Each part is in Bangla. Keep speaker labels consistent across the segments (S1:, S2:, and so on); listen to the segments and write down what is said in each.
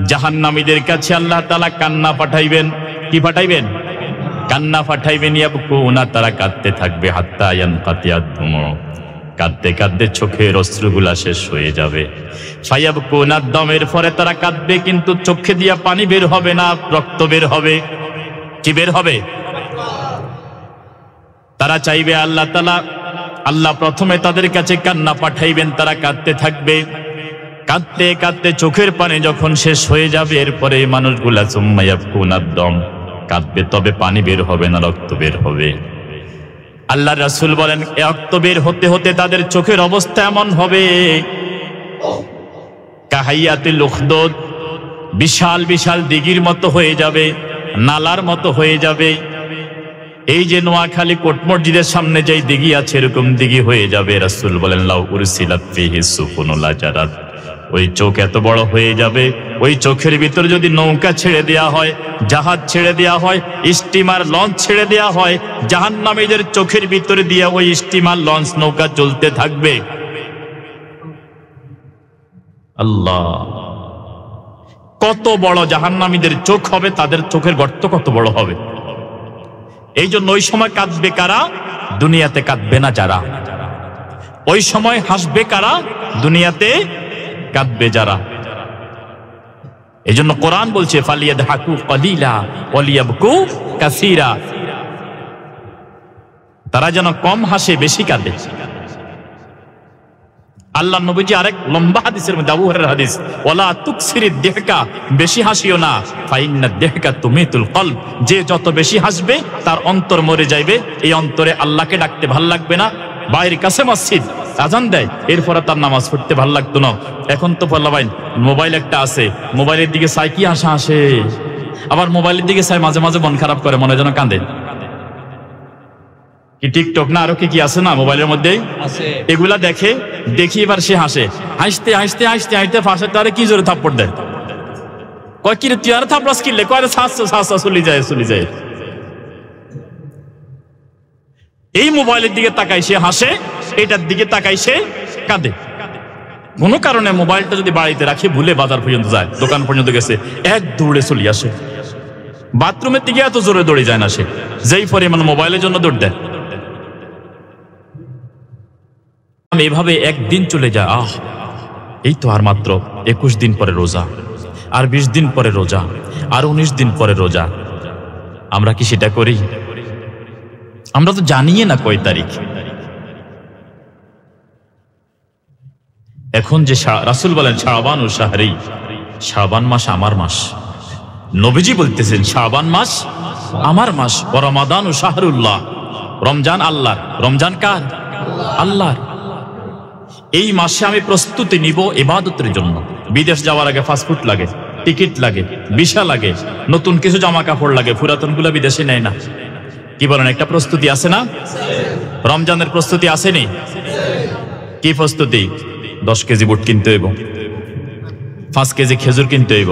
S1: জাহান্নামীদের কাছে আল্লাহ তাআলা কান্না পাঠাইবেন। কি পাঠাইবেন? কান্না পাঠাইবেন। ইয়াবকুনা, তারা কাঁদতে থাকবে। হাত্তা ইয়ানকাতিয়াদ দুমু, কাঁদতে কাঁদতে চোখের অশ্রুগুলা শেষ হয়ে যাবে। ফায়াবকুনা, দমের পরে তারা কাঁদবে, কিন্তু চোখে দিয়া পানি বের হবে না, রক্ত বের হবে। কি বের হবে? তারা চাইবে আল্লাহ তাআলা, আল্লাহ প্রথমে তাদের কাছে কান্না পাঠাইবেন, তারা কাঁদতে থাকবে। কাঁদতে কাঁদতে চোখের পানি যখন শেষ হয়ে যাবে, এরপরে এই মানুষগুলা সুম্মা ইয়াবকুনাদ দম, কাঁদবে, তবে পানি বের হবে না, রক্ত বের হবে। আল্লাহ রাসূল বলেন, রক্ত বের হতে হতে তাদের চোখের অবস্থা এমন হবে কাহাইয়াতুল উখদুদ, বিশাল বিশাল দিঘির মতো হয়ে যাবে, নালার মতো হয়ে যাবে। এই যে নোয়াখালী কোট মসজিদের সামনে যেই দিঘি আছে, এরকম দিঘি হয়ে যাবে। রাসূল বলেন, লাউ উরসিলাত ফিহি সুফুনুল আজারাত, ওই চোখ এত বড় হয়ে যাবে, ওই চোখের ভিতর যদি নৌকা ছেড়ে দেয়া হয়, জাহাজ ছেড়ে দেয়া হয়, স্টিমার লঞ্চ ছেড়ে দেয়া হয়, জাহান্নামীদের চোখের ভিতরে দিয়ে ওই স্টিমার লঞ্চ নৌকা চলতে থাকবে। আল্লাহ, কত বড় জাহান্নামীদের চোখ হবে, তাদের চোখের গর্ত কত বড় হবে। এই জন্য ওই সময় কাঁদবে কারা? দুনিয়াতে কাঁদবে না যারা। ওই সময় হাসবে কারা? দুনিয়াতে কাঁদবে যারা। এই জন্য কোরআন বলছে, ফালিয়াদহাকু কালিলা ওয়ালিয়াবকু কাসীরা, তারা যেন কম হাসে, বেশি কাঁদে। আল্লাহ নবীজি আরেক লম্বা হাদিসের মধ্যে, আবু হুরায়রার হাদিস, ওয়ালা তুকসিরিদ দিহকা, বেশি হাসিও না, ফাইন্নাদ দিহকা তুমিতুল কলব, যে যত বেশি হাসবে তার অন্তর মরে যাইবে। এই অন্তরে আল্লাহকে ডাকতে ভাল লাগবে না। বাইরের কাছে মসজিদ, আজান দেয়, এরপরে তার নামাজ পড়তে ভাল লাগতো না। এখন তো বললা ভাই, মোবাইল একটা আছে, মোবাইলের দিকে চাই কি হাসা আসে, আবার মোবাইলের দিকে চাই মাঝে মাঝে মন খারাপ করে, মনে যেন কাঁদে। কি টিকটক না আরো কি কি আছে না মোবাইলের মধ্যে, এগুলা দেখে, দেখি এবার সে হাসে, হাসতে হাসতে হাসতে হাসতে ফাঁসে তারে কি জোরে থাপ্পড় দেয়। কয় কি রে তুই আর থাপড়াস কিনলে, কয় সাতশো চলি যায় চলি যায়। এই মোবাইলের দিকে তাকাই সে হাসে, এটার দিকে তাকাই সে কাঁদে। কোনো কারণে মোবাইলটা যদি বাড়িতে রাখি, ভুলে বাজার পর্যন্ত যায়, দোকান পর্যন্ত গেছে, এক দৌড়ে চলে আসে। বাথরুমের দিকে এত জোরে দৌড়ে যায় না সে, যেই পরিমাণ মোবাইলের জন্য দৌড় দেয়। এভাবে একদিন চলে যায়, এই তো আর মাত্র 21 দিন পরে রোজা, আর 20 দিন পরে রোজা, আর 19 দিন পরে রোজা। আমরা কি সেটা করি? আমরা তো জানিয়ে না কয় তারিখ। এখন যে রাসূল বলেন শাবান ও শাহরি, শাবান মাস আমার মাস। নবীজি বলতেছেন শাবান মাস আমার মাস। ও রমাদান ও শাহরুল্লাহ, রমজান আল্লাহর। রমজান কার? আল্লাহর। এই মাসে আমি প্রস্তুতি নিব ইবাদতের জন্য। বিদেশ যাওয়ার আগে পাসপোর্ট লাগে, টিকিট লাগে, ভিসা লাগে, নতুন কিছু জামা কাপড় লাগে, পুরাতনগুলো বিদেশে নেয় না। কি বলেন, একটা প্রস্তুতি আছে না? রমজানের প্রস্তুতি আসেনি? কি প্রস্তুতি? 10 কেজি বুট কিনতে হইব, 5 কেজি খেজুর কিনতে হইব,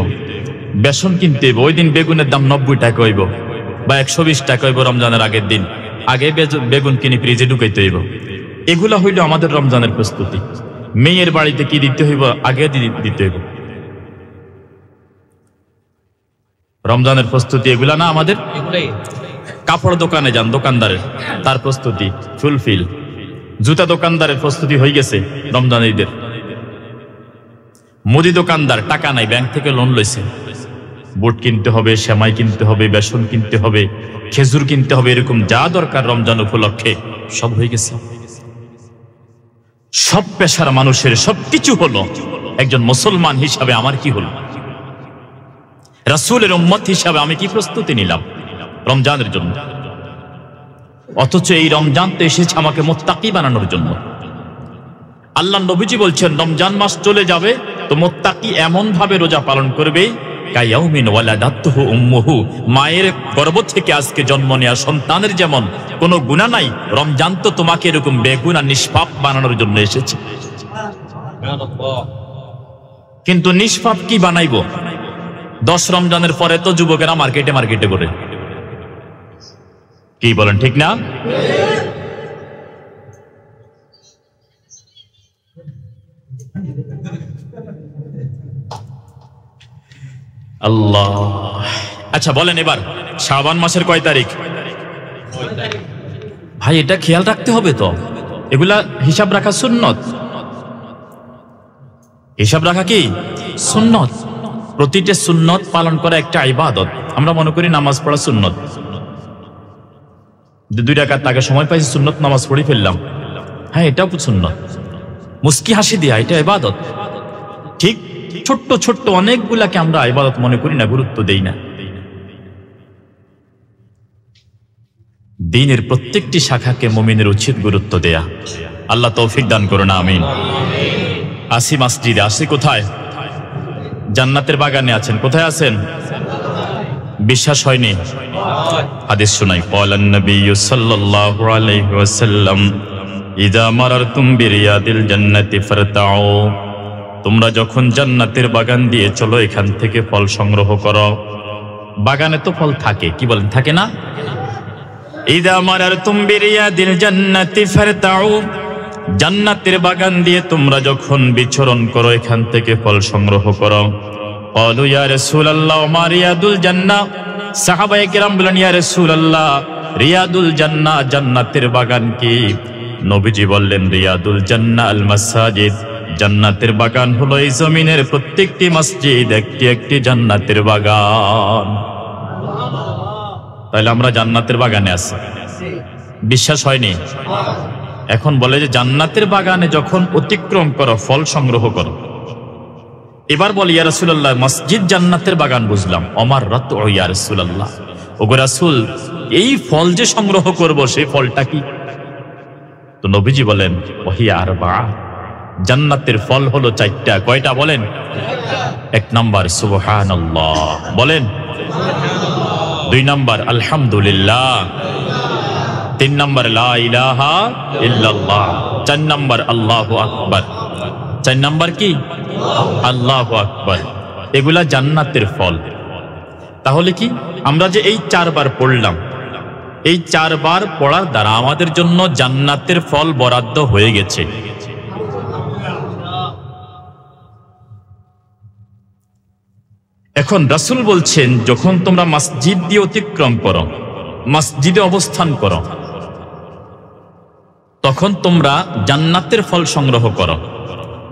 S1: বেসন কিনতে হইব। ওই দিন বেগুনের দাম 90 টাকা হইব বা 120 টাকা হইব। রমজানের আগের দিন আগে বেগুন কিনে ফ্রিজে ঢুকাইতে হইব। এগুলা হইল আমাদের রমজানের প্রস্তুতি। মেয়ের বাড়িতে কি দিতে হইব, আগে দিতে হইব। রমজানের প্রস্তুতি এগুলা না আমাদের। কাপড় দোকানে যান, দোকানদারের, তার প্রস্তুতি ফুলফিল। জুতা দোকানদারের প্রস্তুতি হয়ে গেছে রমজান ঈদের। মুদি দোকানদার টাকা নাই, ব্যাংক থেকে লোন লইছে, বুট কিনতে হবে, সেমাই কিনতে হবে, বেসন কিনতে হবে, খেজুর কিনতে হবে, এরকম যা দরকার রমজান উপলক্ষে সব হয়ে গেছে। সব পেশার মানুষের সবকিছু হলো। একজন মুসলমান হিসাবে আমার কি হলো? রাসূলের উম্মত হিসাবে আমি কি প্রস্তুতি নিলাম রমজানের জন্য? অথচ এই রমজান তো এসেছে আমাকে মুত্তাকি বানানোর জন্য। আল্লাহ নবীজি বলছেন, রমজান মাস চলে যাবে তো মুত্তাকি এমন ভাবে রোজা পালন করবে, কায়াউমিন ওয়ালাদাতুহু উম্মুহু, মায়ের গর্ভ থেকে আজকে জন্ম নেওয়া সন্তানের যেমন কোনো গুনাহ নাই, রমজান তো তোমাকে এরকম বেগুনাহ নিষ্পাপ বানানোর জন্য এসেছে। কিন্তু নিষ্পাপ কি বানাইবো? 10 রমজানের পরে তো যুবকেরা মার্কেটে মার্কেটে করে। কি বলেন, ঠিক না? আল্লাহ। আচ্ছা বলেন এবার শাবান মাসের কয় তারিখ? ভাই এটা খেয়াল রাখতে হবে তো, এগুলা হিসাব রাখা সুন্নত। হিসাব রাখা কি সুন্নত। প্রতিটা সুন্নত পালন করা একটা ইবাদত। আমরা মনে করি নামাজ পড়া সুন্নত, 2 রাকাত আগে সময় পাইছি সুন্নত নামাজ পড়ে ফেললাম, হ্যাঁ এটাও সুন্নত। মুস্কি হাসি দিয়া এটা ইবাদত। ঠিক ছোট্ট ছোট্ট অনেকগুলাকে আমরা ইবাদত মনে করি না, গুরুত্ব দেই না। দ্বীনের প্রত্যেকটি শাখাকে মুমিনের উচিত গুরুত্ব দেয়া। আল্লাহ তৌফিক দান করুন, আমিন। আসি মসজিদে, আসি কোথায়? জান্নাতের বাগানে আছেন। কোথায় আছেন? বিশ্বাস হয়নি? হাদিস শুনাই। ক্বালান নবী সাল্লাল্লাহু আলাইহি ওয়াসাল্লাম ইযা মারারতুম বিরিয়াদিল জান্নাতি ফারতাউ, তোমরা যখন জান্নাতের বাগান দিয়ে চলো এখান থেকে ফল সংগ্রহ করো। বাগানে তো ফল থাকে, কি বলেন থাকে না? ইযা মারারতুম বিরিয়াদিল জান্নাতি ফারতাউ, জান্নাতের বাগান দিয়ে তোমরা যখন বিচরণ করো এখান থেকে ফল সংগ্রহ করো। ক্বালু ইয়া রাসূলুল্লাহ মা রিয়াদুল জান্নাহ, সাহাবায়ে কেরাম বলেন ইয়া রাসূলুল্লাহ রিয়াদুল জান্নাহ জান্নাতের বাগান কি? নবীজি বললেন রিয়াদুল জান্নাহ আল মাসাজিদ, জান্নাতের বাগান হলো এই জমিনের প্রত্যেকটি মসজিদ একটি একটি জান্নাতের বাগান। তাহলে আমরা জান্নাতের বাগানে আছি। বিশ্বাস হয়নি? এখন বলে যে জান্নাতের বাগানে যখন অতিক্রম করো ফল সংগ্রহ করো। এবার বলে ইয়া রাসূলুল্লাহ মসজিদ জান্নাতের বাগান বুঝলাম, ওমর রাত ও ইয়া রাসূলুল্লাহ, ওগো রাসূল এই ফল যে সংগ্রহ করব সেই ফলটা কি? তো নবীজি বলেন ওহিয়া আরবা, জান্নাতের ফল হলো 4টা। কয়টা বলেন? 1 নাম্বার সুবহানাল্লাহ বলেন, 2 নাম্বার আলহামদুলিল্লাহ, 3 নাম্বার লা ইলাহা ইল্লাল্লাহ, 4 নাম্বার আল্লাহু আকবার। 4 নাম্বার কি? আল্লাহু আকবার। এগুলা জান্নাতের ফল। তাহলে কি আমরা যে এই 4 বার পড়লাম, এই 4 বার পড়ার দ্বারা আমাদের জন্য জান্নাতের ফল বরাদ্দ হয়ে গেছে। এখন রাসূল বলছেন যখন তোমরা মসজিদ দিয়ে অতিক্রম করো, মসজিদে অবস্থান করো, তখন তোমরা জান্নাতের ফল সংগ্রহ করো।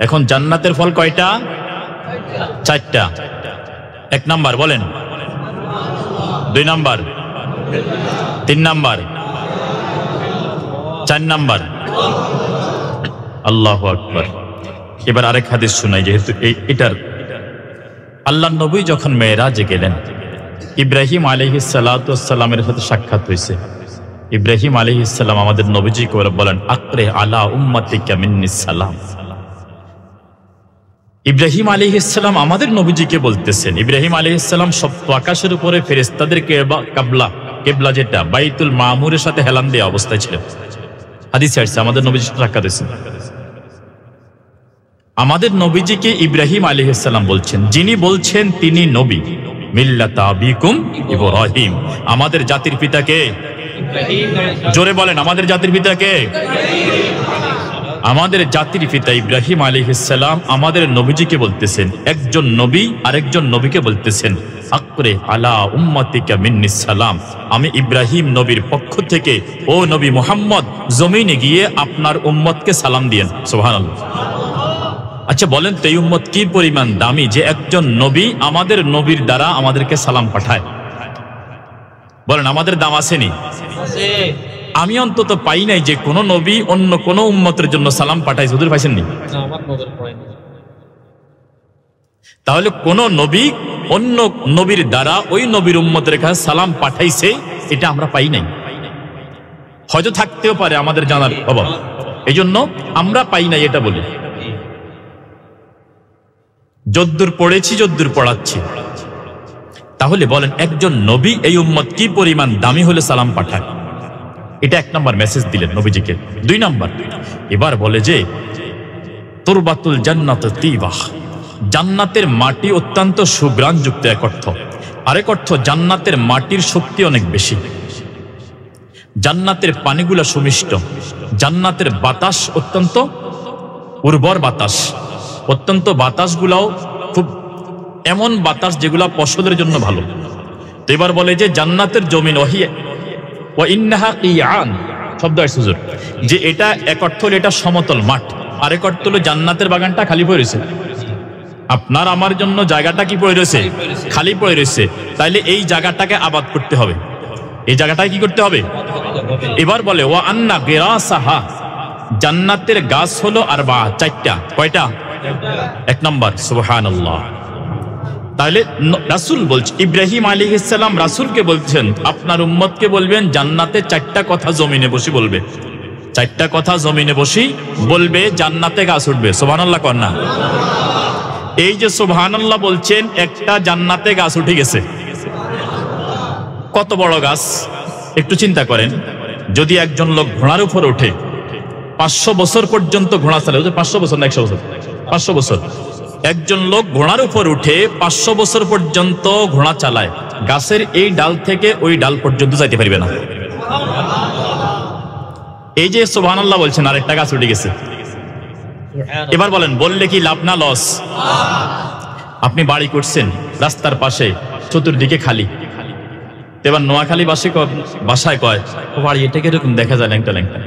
S1: এখন জান্নাতের ফল কয়টা? 4টা। 1 নাম্বার বলেন, 2 নাম্বার, 3 নাম্বার, 4 নাম্বার। আল্লাহু আকবার। এবার আরেক হাদিস শুনাই, যেহেতু এটার আল্লাহর নবী যখন মেরাজে গেলেন, ইব্রাহিম আলাইহিস সালাতু ওয়াস সালামের সাথে সাক্ষাৎ হয়েছে। ইব্রাহিম আলাইহিস সালাম আমাদের নবীজিকে বলেন আকরে আলা উম্মতিকা মিন্নিস সালাম। ইব্রাহিম আলাইহিস সালাম আমাদের নবীজিকে বলতেছেন, ইব্রাহিম আলাইহিস সালাম সপ্ত আকাশের উপরে ফেরেশতাদেরকে কিবলা যেটা বাইতুল মামুরের সাথে হেলান দেওয়া অবস্থায় ছিলেন। হাদিসে আসছে আমাদের নবীজির সাথে সাক্ষাৎ হয়েছে। আমাদের নবীজিকে ইব্রাহিম আলাইহিস সালাম বলছেন, যিনি বলছেন তিনি নবী। মিল্লাতা আবিকুম ইব্রাহিম, আমাদের জাতির পিতাকে। জোরে বলেন, আমাদের জাতির পিতাকে। আমাদের জাতির পিতা ইব্রাহিম আলাইহিস সালাম আমাদের নবীজিকে বলতেছেন, একজন নবী আরেকজন নবীকে বলতেছেন আকরে আলা উম্মতিকা মিন্নিস সালাম, আমি ইব্রাহিম নবীর পক্ষ থেকে ও নবী মুহাম্মদ জমিনে গিয়ে আপনার উম্মতকে সালাম দিয়েন। সুবহানাল্লাহ। আচ্ছা বলেন তো এই উম্মত কি পরিমাণ দামি যে একজন নবী আমাদের নবীর দ্বারা আমাদেরকে সালাম পাঠায়? বলেন আমাদের দাম আসেনি? আমি অন্তত পাই নাই যে কোন নবী অন্য কোন উম্মতের জন্য সালাম পাঠাইছে। হুজুর পাইছেননি? তাহলে কোন নবী অন্য নবীর দ্বারা ওই নবীর উম্মতের কাছে সালাম পাঠাইছে এটা আমরা পাই নাই। হয়তো থাকতেও পারে আমাদের জানার অভাব, এই জন্য আমরা পাই নাই এটা বলি। যদ্দূর পড়েছি যদ্দূর পড়াচ্ছি। তাহলে বলেন একজন নবী এই উম্মত কি পরিমাণ দামি হলে সালাম পাঠায়? এটা 1 নাম্বার মেসেজ দিলেন নবীজিকে। 2 নাম্বার এবার বলে যে তুরবাতুল জান্নাত তিবাহ, জান্নাতের মাটি অত্যন্ত সুঘ্রাণযুক্ত এক অর্থ। আরেক অর্থ জান্নাতের মাটির শক্তি অনেক বেশি, জান্নাতের পানিগুলা সুমিষ্ট, জান্নাতের বাতাস অত্যন্ত উর্বর বাতাস, অত্যন্ত বাতাসগুলাও খুব এমন বাতাস যেগুলা পশুদের জন্য ভালো। তো এবার বলে যে জান্নাতের জমিন ওয়া ইন্নাহা কিয়ান শব্দ আসছে হুজুর, যে এটা এক অর্থ হলো এটা সমতল মাঠ, আর এক অর্থ হলো জান্নাতের বাগানটা খালি পড়ে রয়েছে। আপনার আমার জন্য জায়গাটা কি পড়ে রয়েছে? খালি পড়ে রয়েছে। তাইলে এই জায়গাটাকে আবাদ করতে হবে, এই জায়গাটাকে কি করতে হবে? এবার বলে ওয়া আন্না গিরাসাহা, জান্নাতের গাছ হলো আরবা, চারটা। কয়টা? এক নাম্বার সুবহানাল্লাহ। তাহলে রাসূল বলছে, ইব্রাহিম আলাইহিস সালাম রাসূলকে বলছেন আপনার উম্মতকে বলবেন জান্নাতে চারটা কথা জমিনে বসে বলবে, চারটা কথা জমিনে বসি বলবে, জান্নাতে গাছ উঠবে। সুবহানাল্লাহ কর না। এই যে সুবহানাল্লাহ বলছেন, একটা জান্নাতে গাছ উঠে গেছে। কত বড় গাছ একটু চিন্তা করেন। যদি একজন লোক ঘোড়ার উপর ওঠে, 500 বছর পর্যন্ত ঘোড়া চালায়, 500 বছর না 100 বছর, 500 বছর একজন লোক ঘোড়ার উপর উঠে 500 বছর পর্যন্ত ঘোড়া চালায়, গাছের এই ডাল থেকে ওই ডাল পর্যন্ত যাইতে পারবে না। এই যে সুবহানাল্লাহ বলছেন, আরেকটা গাছ উঠে গেছে। এবার বলেন, বললে কি লাভ না লস? আপনি বাড়ি করছেন রাস্তার পাশে, চতুর্দিকে খালি। এবার নোয়াখালী বাসায় কয় বাড়ি এটাকে এরকম দেখা যায় ল্যাংটা ল্যাংটা।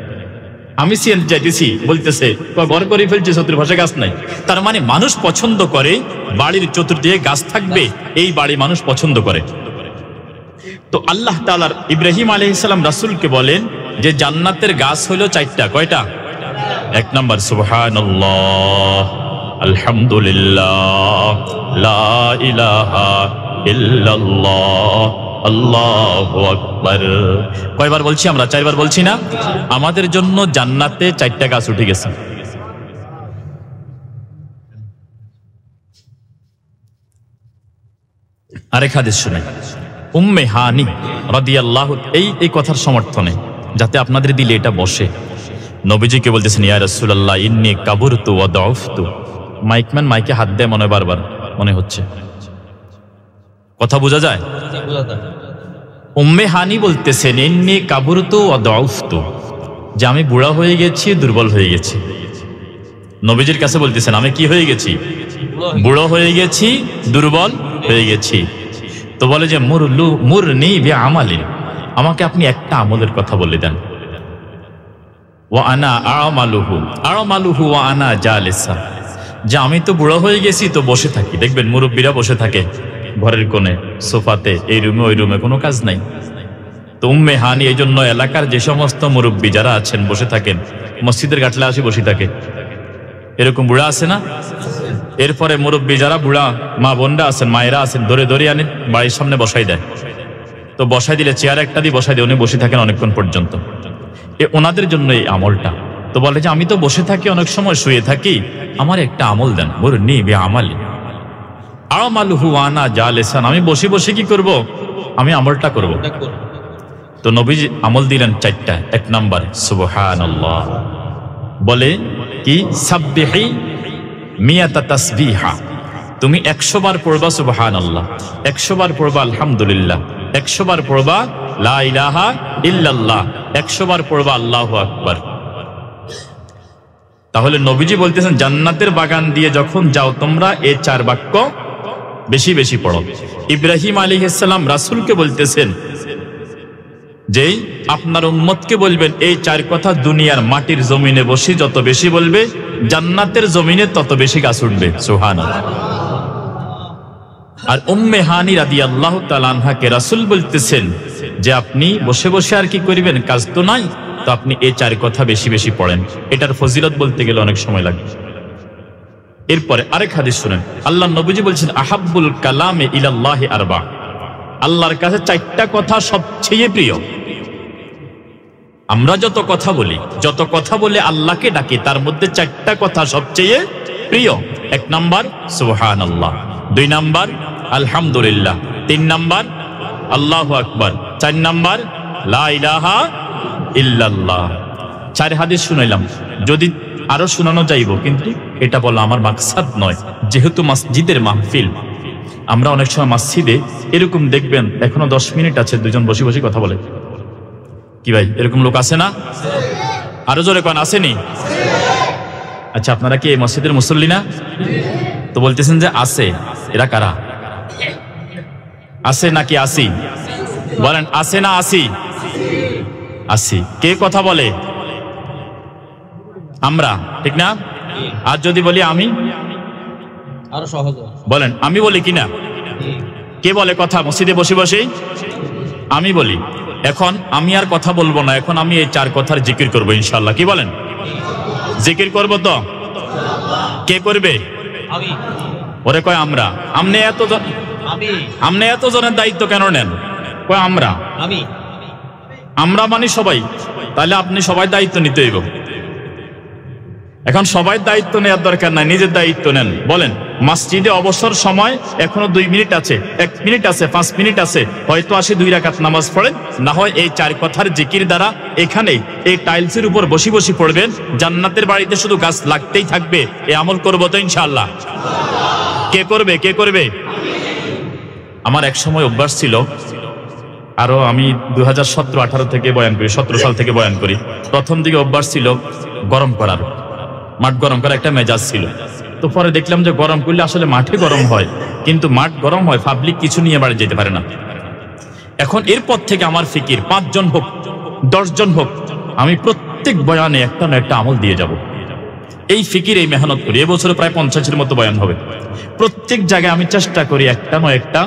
S1: আমি সিএন যাইতেছি, বলতেছে ঘর করে ফেলছে, চতুর্পাশে গাছ নাই। তার মানে মানুষ পছন্দ করে বাড়ির চতুর্দিকে গাছ থাকবে, এই বাড়ি মানুষ পছন্দ করে। তো আল্লাহ তাআলার ইব্রাহিম আলাইহিস সালাম রাসূলকে বলেন যে জান্নাতের গাছ হলো চারটা। কয়টা? এক নাম্বার সুবহানাল্লাহ, আলহামদুলিল্লাহ, লা ইলাহা ইল্লাল্লাহ, আল্লাহু আকবার। কয়বার বলছি আমরা? 4 বার বলছি না? আমাদের জন্য জান্নাতে 4টা গাছ উঠে গেছে। আরেক হাদিস শুনে, উম্মে হানি রাদিয়াল্লাহু, এই কথার সমর্থনে যাতে আপনাদের দিলে এটা বসে, নবীজিকে বলতেছেন ইয়া রাসূলুল্লাহ ইন্নী কাবুরতু ওয়া দাউফতু। মাইকম্যান মাইকে হাত দেয় মনে বারবার, মনে হচ্ছে কথা বোঝা যায়? উম্মে হানি বলতেছেন ইন্নী কাবুরতু ওয়া দাউফতু, যে আমি বুড়া হয়ে গেছি, দুর্বল হয়ে গেছি। নবীজির কাছে বলতেছেন আমি কি হয়ে গেছি? বুড়ো হয়ে গেছি, দুর্বল হয়ে গেছি। তো বলে যে মুরনি বিআমালিন, আমাকে আপনি একটা আমলের কথা বলে দেন। ওয়া আনা আমালুহু ওয়া আনা জালিসা, যে আমি তো বুড়ো হয়ে গেছি তো বসে থাকি। দেখবেন মুরব্বীরা বসে থাকে ঘরের কোণে, সোফাতে, এই রুমে ওই রুমে, কোনো কাজ নাই। তো উম্মে হানি এই জন্য এলাকার যে সমস্ত মুরব্বী যারা আছেন বসে থাকেন, মসজিদের গাটলে আসি বসে থাকে, এরকম বুড়া আছে না? এরপরে মুরব্বী যারা বুড়া মা বোনরা আছেন, মায়েরা আছেন, ধরে ধরে আনে বাড়ির সামনে বসাই দেয়। তো বসাই দিলে চেয়ার একটা দিয়ে বসাই দিয়ে উনি বসে থাকেন অনেকক্ষণ পর্যন্ত। ওনাদের জন্য এই আমলটা। তো বলে যে আমি তো বসে থাকি, অনেক সময় শুয়ে থাকি, আমার একটা আমল দেন। মুরনি বিআমালি আমালুহু ওয়া আনা জালিসান, আমি বসে বসে কি করব? আমি আমলটা করব। তো নবীজি আমল দিলেন 4টা। এক নাম্বার সুবহানাল্লাহ, বলে কি সাব্বিহি মিয়াতা তাসবিহা, তুমি 100 বার পড়বা সুবহানাল্লাহ, 100 বার পড়বা আলহামদুলিল্লাহ, 100 বার পড়বা লা ইলাহা ইল্লাল্লাহ, 100 বার পড়বা আল্লাহু আকবার। তাহলে নবীজি বলতেছেন জান্নাতের বাগান দিয়ে যখন যাও তোমরা এই 4 বাক্য বেশি বেশি পড়ো। ইব্রাহিম আলাইহিস সালাম রাসূলকে বলতেছেন যে আপনার উম্মতকে বলবেন এই 4 কথা দুনিয়ার মাটির জমিনে বসে যত বেশি বলবে, জান্নাতের জমিনে তত বেশি গাছ উঠবে। সুবহানাল্লাহ। আর উম্মে হানি রাদিয়াল্লাহু তাআলা আনহাকে রাসূল বলতেছেন যে আপনি বসে বসে আর কি করবেন, কাজ তো নাই, তো আপনি এই 4 কথা বেশি বেশি পড়েন। এটার ফজিলত বলতে গেলে অনেক সময় লাগে। এরপরে আরেক হাদিস শুনেন, আল্লাহর নবীজি বলছেন আহাব্বুল কালামে ইলাল্লাহি আরবা, আল্লাহর কাছে 4টা কথা সবচেয়ে প্রিয়। আমরা যত কথা বলে আল্লাহকে ডাকি, তার মধ্যে 4টা কথা সবচেয়ে প্রিয়। 1 নাম্বার সুবহানাল্লাহ, 2 নাম্বার আলহামদুলিল্লাহ, 3 নাম্বার আল্লাহু আকবার, 4 নাম্বার লা ইলাহা ইল্লাল্লাহ। 4 হাদিস শুনাইলাম, যদি আরো শোনানো যাইব, কিন্তু এটা বলা আমার মাকসাদ নয়। যেহেতু মসজিদের মাহফিল, আমরা অনেক সময় মসজিদে এরকম দেখবেন এখনো 10 মিনিট আছে, দুজন বসে বসে কথা বলে। কি ভাই, এরকম লোক আছে না? আরো জোরে কোন আসেনি? আচ্ছা, আপনারা কি এই মসজিদের মুসল্লি না? তো বলতেছেন যে আছে, এরা কারা? আছে নাকি আসি? বলেন আছে না আসি? আসি। কে কথা বলে? আমরা, ঠিক না? আর যদি বলি আমি,
S2: আরো সহজ।
S1: বলেন আমি বলি কিনা? কে বলে কথা মসজিদে বসে বসে? আমি বলি। এখন আমি আর কথা বলবো না, এখন আমি এই 4 কথার জিকির করবো ইনশাআল্লাহ। কি বলেন? জিকির করবো তো? কে করবে?
S2: আমি।
S1: ওরে কয় আমরা। আমনে এত জনের দায়িত্ব কেন নেন? কয় আমরা। আমরা মানে সবাই। তাহলে আপনি সবাই দায়িত্ব নিতে হইব। এখন সবাই দায়িত্ব নেওয়ার দরকার নাই, নিজের দায়িত্ব নেন। বলেন মসজিদে অবসর সময় এখনো 2 মিনিট আছে, 1 মিনিট আছে, 5 মিনিট আছে, হয়তো আসে 2 রাকাত নামাজ পড়েন, না হয় এই 4 কথার জিকির দ্বারা এখানে এই টাইলসের উপর বসে বসে পড়বেন। জান্নাতের বাড়িতে শুধু গাছ লাগতেই থাকবে। এই আমল করবো তো ইনশাআল্লাহ? কে করবে? কে করবে? আমার এক সময় অভ্যাস ছিল, আরো আমি 2017-18 থেকে বয়ান করি, 17 সাল থেকে বয়ান করি। প্রথম দিকে অভ্যাস ছিল গরম করার, মাঠ গরম করার একটা মেজাজ ছিল। তো পরে দেখলাম যে গরম করলে আসলে মাঠে গরম হয়, কিন্তু মাঠ গরম হয়, পাবলিক কিছু নিয়ে বাড়ি যেতে পারে না। এখন এরপর থেকে আমার ফিকির 5 জন হোক 10 জন হোক, আমি প্রত্যেক বয়ানে একটা না একটা আমল দিয়ে যাব। এই ফিকির, এই মেহনত করি। এবছর প্রায় 50-এর মতো বয়ান হবে। প্রত্যেক জায়গায় আমি চেষ্টা করি একটা না একটা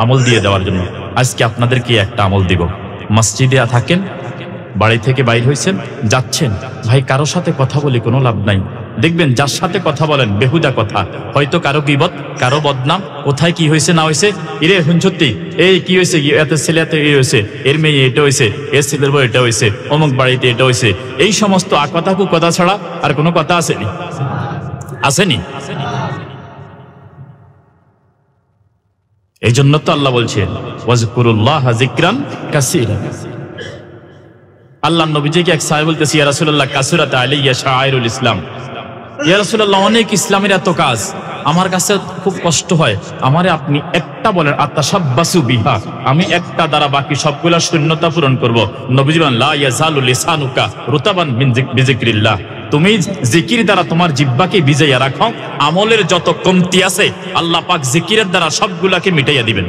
S1: আমল দিয়ে দেওয়ার জন্য। আজকে আপনাদেরকে একটা আমল দিব। মসজিদে থাকেন, বাড়ি থেকে বাইর হয়েছেন, যাচ্ছেন, ভাই কারো সাথে কথা বলে কোনো লাভ নাই। দেখবেন যার সাথে কথা বলেন বেহুদা কথা, হয়তো কারো গীবত, কারো বদনাম, কোথায় কি হয়েছে না হয়েছে, ইরে শুনছতি এই কি হয়েছে, এত ছেলে এত এই হয়েছে, এর মেয়ে এটা হয়েছে, এর ছেলের বউ এটা হয়েছে, অমুক বাড়িতে এটা হয়েছে। এই সমস্ত কথা কথা ছাড়া আর কোনো কথা আসেনি? আসেনি? এই জন্য তো আল্লাহ বলছেন ওয়াজকুরুল্লাহ যিকরান কাসীরা। আল্লাহ নবীজিকে এক সাহাবী বলতেছে, ইয়া রাসূলুল্লাহ কাসুরাত আলাইয়া শাআইরুল ইসলাম। ইয়া রাসূলুল্লাহ অনেক ইসলামের এত কাজ, আমার কাছে খুব কষ্ট হয়, আমারে আপনি একটা বলেন আতাশাব্বাসু বিহা, আমি একটা দ্বারা বাকি সবগুলা শূন্যতা পূরণ করব। নবীজি বলেন লা ইয়াজালু লিসানুকা রুতাবান মিন বিযিকরিল্লাহ, তুমি জিকির দ্বারা তোমার জিহ্বাকে ভিজাইয়া রাখো, আমলের যত কমতি আছে আল্লাহ পাক জিকিরের দ্বারা সবগুলাকে মিটাইয়া দিবেন।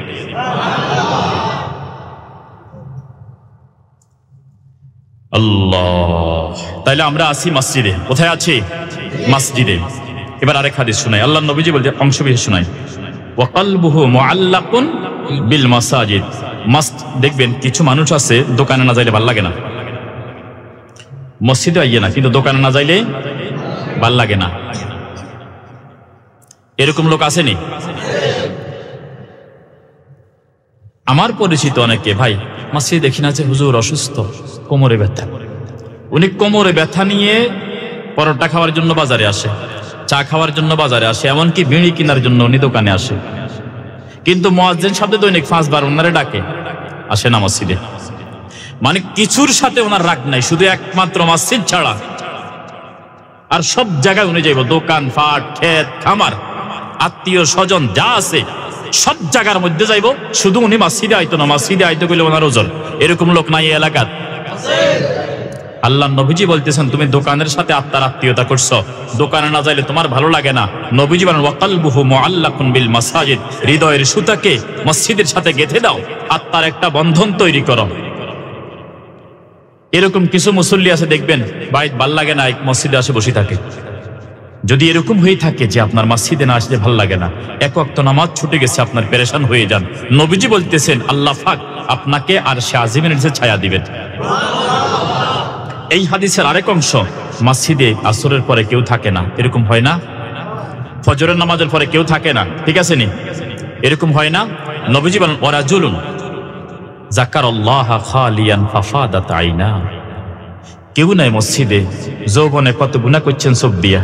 S1: আল্লাহ। তাইলে আমরা আছি মসজিদে। কোথায় আছি? মসজিদে। এবার আরেক হাদিস শোনাই। আল্লাহ নবীজি বলতে অংশ বিশেষ শোনাই, ওয়া কলবুহু মুআল্লাকুন বিল মাসাজিদ। দেখবেন কিছু মানুষ আছে দোকানে না যাইলে ভাল লাগে না, মসজিদে আইয়ে না, কিন্তু দোকানে না যাইলে ভাল লাগে না। এরকম লোক আসেনি? আমার পরিচিত অনেকে, ভাই মসজিদে দেখি না যে হুজুর অসুস্থ, কোমরে ব্যথা, উনি কোমরে ব্যথা নিয়ে পরোটা খাওয়ার জন্য বাজারে আসে, চা খাওয়ার জন্য বাজারে আসে, এমনকি বিড়ি কেনার জন্য উনি দোকানে আসে, কিন্তু মুয়াজ্জিন শব্দে দৈনিক 5 বার ওনারে ডাকে, আসে না মসজিদে। মানে কিছুর সাথে ওনার রাগ নাই, শুধু একমাত্র মসজিদ ছাড়া আর সব জায়গায় উনি যাইব, দোকান ফাট, ক্ষেত খামার, আত্মীয় স্বজন যা আছে সব জায়গার মধ্যে যাইব, শুধু উনি মসজিদে আইতো না। মসজিদে আইতো গেলে ওনার ওজন। এরকম লোক নাই এলাকার? আল্লাহ নবীজি বলতেছেন তুমি দোকানের সাথে আত্মার আত্মীয়তা করছো, দোকানে না যাইলে তোমার ভালো লাগে না। নবীজি বলেন ওয়া কলবুহু মুআল্লাকুন বিল মাসাজিদ, হৃদয়ের সুতাকে মসজিদের সাথে গেঁথে দাও, আত্মার একটা বন্ধন তৈরি করো। এরকম কিছু মুসল্লি আছে দেখবেন বাইত ভাল লাগে না, মসজিদে আসে বসে থাকে। যদি এরকম হয়ে থাকে যে আপনার মসজিদে না আসলে ভাল লাগে না, এক ওয়াক্ত নামাজ ছুটে গেছে, আপনার পেরেশান হয়ে যান, নবীজি বলতেছেন আল্লাহ পাক আপনাকে আরশে আজিমের নিচে ছায়া দিবেন। এই হাদিসের আরেক অংশ, মসজিদে আসরের পরে কেউ থাকে না, এরকম হয় না? ফজরের নামাজের পরে কেউ থাকে না, ঠিক আছে নি? এরকম হয় না? নবীজি বলেন ওয়ারাজুলুন যাকারাল্লাহা খালিয়ান ফাফাদাত আইনা, কেউ নাই মসজিদে, যৌবনে কত গুনাহ করছেন সব দিয়া,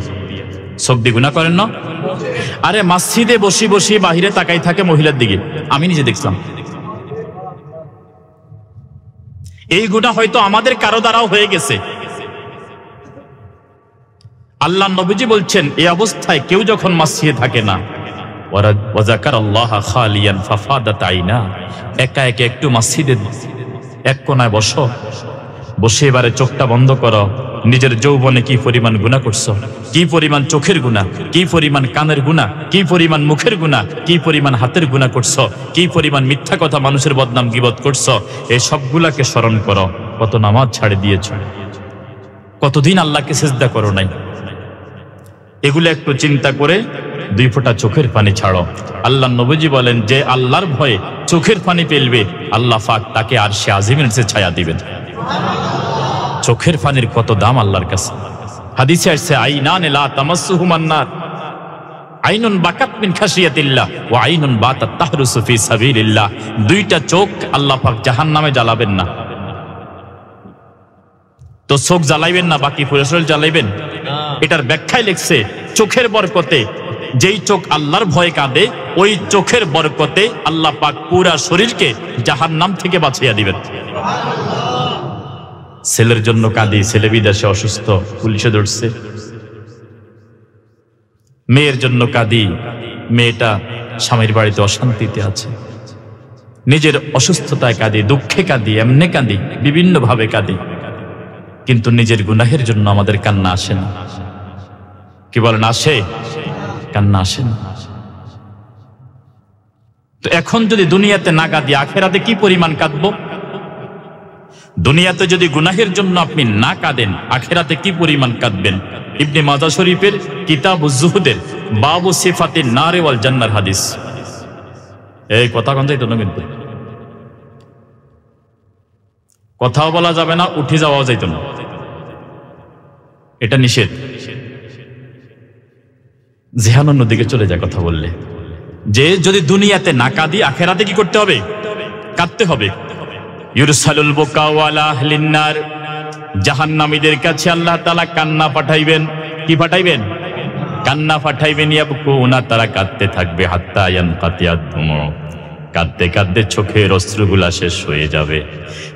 S1: সব দিয়ে গুনাহ করেন না? আরে মসজিদে বসে বসে বাহিরে তাকাই থাকে মহিলার দিকে, আমি নিজে দেখলাম। এই গুনাহ হয়তো আমাদের কারো দ্বারাও হয়ে গেছে। আল্লাহ নবীজি বলছেন এই অবস্থায় কেউ যখন মসজিদে থাকে না, ওয়া যাকারাল্লাহা খালিয়ান ফাফাদাত আইনা, একা একা একটু মসজিদের এক কোনায় বসো, বসে এবারে চোখটা বন্ধ করো। নিজের যৌবনে কি পরিমাণ গুনাহ করছো, কি পরিমাণ চোখের গুনাহ, কি পরিমাণ কানের গুনাহ, কি পরিমাণ মুখের গুনাহ, কি পরিমাণ হাতের গুনাহ করছো, কি পরিমাণ মিথ্যা কথা মানুষের বদনাম গীবত করছো। এই সবগুলাকে স্মরণ করো। কত নামাজ ছাড়ে দিয়েছ, কতদিন আল্লাহকে সিজদা করো নাই। এগুলো একটু চিন্তা করে 2 ফোঁটা চোখের পানি ছাড়ো। আল্লাহ নবীজি বলেন, যে আল্লাহর ভয়ে চোখের পানি ফেলবে আল্লাহ পাক তাকে আরশে আজিমের নিচে ছায়া দিবেন। চোখের পানির কত দাম আল্লাহর কাছে। হাদিসে আসছে, আইনান লা তামাসসুহুমান নার, আইনুন বাকাত মিন খাশিয়াতিল্লাহ ওয়া আইনুন বাতাত তাহরুসু ফি সাবিলিল্লাহ। 2টা চোখ আল্লাহ পাক জাহান্নামে জ্বালাবেন না। তো চোখ জ্বালাইবেন না, বাকি পুরো শরীর জ্বালাইবেন। এটার ব্যাখ্যায় লিখছে, চোখের বরকতে, যেই চোখ আল্লাহর ভয়ে কাঁদে ওই চোখের বরকতে আল্লাহ পাক পুরা শরীরকে জাহান্নাম থেকে বাঁচিয়ে দিবেন। ছেলের জন্য কাঁদি, ছেলে বিদেশে অসুস্থ, পুলিশে ধরছে। মেয়ের জন্য কাঁদি, মেয়েটা স্বামীর বাড়িতে অশান্তিতে আছে। নিজের অসুস্থতায় কাঁদি, দুঃখে কাঁদি, এমনে কাঁদি, বিভিন্ন ভাবে কাঁদি, কিন্তু নিজের গুনাহের জন্য আমাদের কান্না আসে না। কি বলেন, আসে? কান্না আসে না। তো এখন যদি দুনিয়াতে না কাঁদি, আখেরাতে কি পরিমাণ কাঁদবো? দুনিয়াতে যদি গুনাহের জন্য আপনি না কাঁদেন, আখেরাতে কি পরিমাণ কাঁদবেন? ইবনে মাজাহ শরীফের কিতাবুজ জুহুদের বাবু সিফাতিন নারে ওয়াল জান্নার হাদিস। এই কথা কোন যাইতো না, কিন্তু কথাও বলা যাবে না, উঠে যাওয়াও যাইতো না, এটা নিষেধ। জেহানের নদীকে চলে যায় কথা বললে। যে যদি দুনিয়াতে না কাঁদি, আখেরাতে কি করতে হবে? কাঁদতে হবে। ইউরসালুল বুকা ওয়ালা আহলিন নার, জাহান্নামীদের কাছে আল্লাহ তাআলা কান্না পাঠাইবেন। কি পাঠাইবেন? কান্না পাঠাইবেন। ইয়াবকুনা, তারা কাঁদতে থাকবে। হাত্তা ইয়ানকাতিয়াদ দুমু, কাঁদতে কাঁদতে চোখের অশ্রুগুলা শেষ হয়ে যাবে।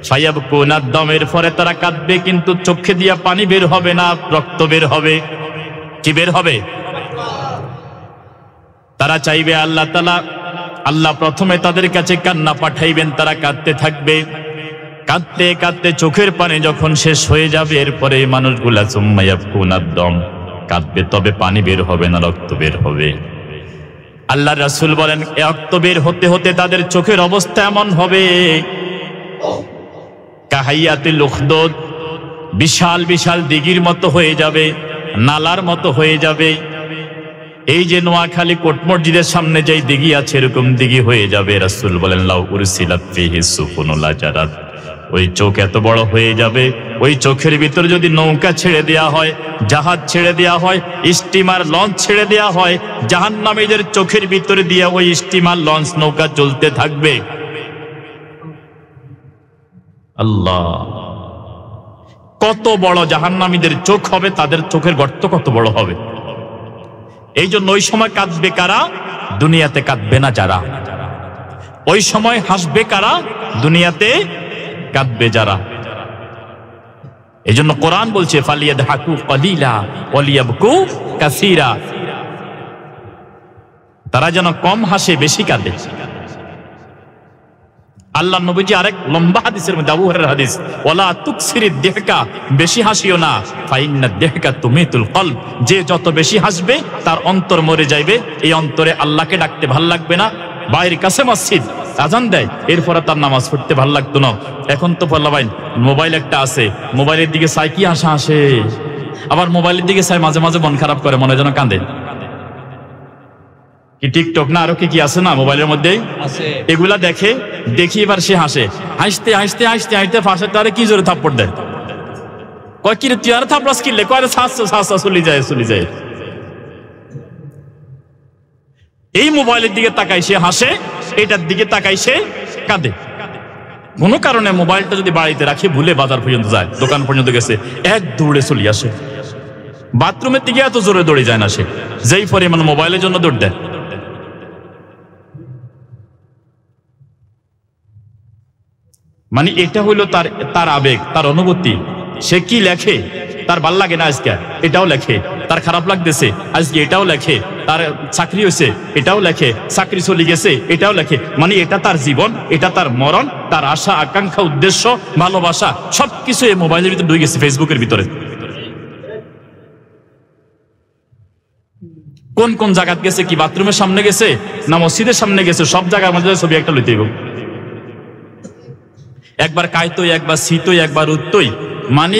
S1: ফায়াবকুনা দমের পরে তারা কাঁদবে, কিন্তু চোখে দিয়া পানি বের হবে না, রক্ত বের হবে। কি বের হবে? তারা চাইবে আল্লাহ প্রথমে তাদের কাছে কান্না পাঠাইবেন, তারা কাঁদতে থাকবে। কাঁদতে কাঁদতে চোখের পানি যখন শেষ হয়ে যাবে, এরপরে এই মানুষগুলা সুম্মা ইয়াবকুনা দম, কাঁদবে, তবে পানি বের হবে না, রক্ত বের হবে। আল্লাহ রাসূল বলেন, রক্ত বের হতে হতে তাদের চোখের অবস্থা এমন হবে, কাহাইয়াতুল উখদুদ, বিশাল বিশাল দিঘির মতো হয়ে যাবে, নালার মতো হয়ে যাবে। এই যে নোয়াখালী কোট মসজিদের সামনে যেই দিঘি আছে, এরকম দিঘি হয়ে যাবে। রাসূল বলেন, লাউ উরসিলাত ফিহি সুফুনুল আজারাত, ওই চোখ এত বড় হয়ে যাবে, ওই চোখের ভিতর যদি নৌকা ছেড়ে দেয়া হয়, জাহাজ ছেড়ে দেয়া হয়, স্টিমার লঞ্চ ছেড়ে দেয়া হয়, জাহান্নামীদের চোখের ভিতরে দিয়ে ওই স্টিমার লঞ্চ নৌকা চলতে থাকবে। আল্লাহ, কত বড় জাহান্নামীদের চোখ হবে, তাদের চোখের গর্ত কত বড় হবে। এই জন্য ওই সময় কাঁদবে কারা? দুনিয়াতে কাঁদবে না যারা। ওই সময় হাসবে কারা? দুনিয়াতে কাঁদবে যারা। এই জন্য কোরআন বলছে, ফালিয়াদহাকু কালিলা ওয়ালিয়াবকু কাসীরা, তারা যেন কম হাসে, বেশি কাঁদে। আল্লাহ নবীজি আরেক লম্বা হাদিসের মধ্যে, আবু হুরায়রার হাদিস, ওয়ালা তুকসিরিদ দিহকা, বেশি হাসিও না, ফাইন্নাদ দিহকা তুমিতুল কলব, যে যত বেশি হাসবে তার অন্তর মরে যাইবে। এই অন্তরে আল্লাহকে ডাকতে ভাল লাগবে না। বাইরের কাছে মসজিদ, আজান দেয়, এরপরে তার নামাজ পড়তে ভাল লাগতো না। এখন তো বললাম, মোবাইল একটা আছে, মোবাইলের দিকে চাই কি হাসা আসে, আবার মোবাইলের দিকে চাই মাঝে মাঝে মন খারাপ করে, মনে যেন কাঁদে। কি টিকটক না আরো কি আছে না মোবাইলের মধ্যে, এগুলা দেখি এবার সে হাসে, হাসতে হাসতে হাসতে হাসতে ফাঁসে তারে কি জোরে থাপ্পড় দেয়। কয় কি রে তুই আর থাপড়াস কিনলে, কয় সাসা চলে যায়। এই মোবাইলের দিকে তাকাই সে হাসে, এটার দিকে তাকাই সে কাঁদে। কোনো কারণে মোবাইলটা যদি বাড়িতে রাখি, ভুলে বাজার পর্যন্ত যায়, দোকান পর্যন্ত গেছে, এক দৌড়ে চলে আসে। বাথরুমের দিকে এত জোরে দৌড়ে যায় না সে, যেই পরিমাণ মোবাইলের জন্য দৌড় দেয়। মানে এটা হইল তার আবেগ, তার অনুভূতি। সে কি লেখে, তার ভাল লাগে না আজকে, এটাও লেখে। তার খারাপ লাগতেছে আজকে, এটাও লেখে। তার চাকরি হয়েছে এটাও লেখে, চাকরি চলে গেছে এটাও লেখে। মানে এটা তার জীবন, এটা তার মরণ, তার আশা আকাঙ্ক্ষা উদ্দেশ্য ভালোবাসা সবকিছু এই মোবাইলের ভিতরে ঢুকে গেছে, ফেসবুকের ভিতরে। কোন কোন জায়গায় গেছে, কি বাথরুমের সামনে গেছে না মসজিদের সামনে গেছে, সব জায়গার মধ্যে ছবি একটা লইতে হবে। একবার কায়তই, একবার শীতই, একবার উত্তই, মানে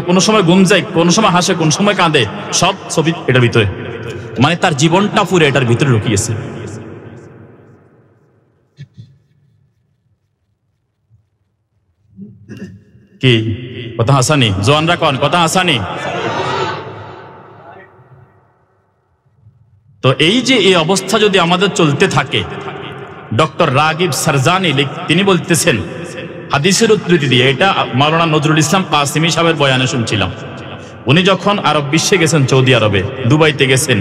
S1: কোনো সময় ঘুম যায়, কোনো সময় হাসে, কোন সময় কাঁদে, সব ছবি এটার ভিতরে। মানে তার জীবনটা পুরো এটার ভিতরে ঢুকিয়েছে। কি কথা হাসানি? জোয়ানরা কন কথা হাসানি? তো এই যে এই অবস্থা যদি আমাদের চলতে থাকে, ডক্টর রাগিব সারজানি তিনি বলতেছেন হাদিসের উদ্ধৃতি দিয়ে, এটা মাওলানা নজরুল ইসলাম কাসিমি সাহেবের বয়ানে শুনছিলাম। উনি যখন আরব বিশ্বে গেছেন, সৌদি আরবে দুবাইতে গেছেন,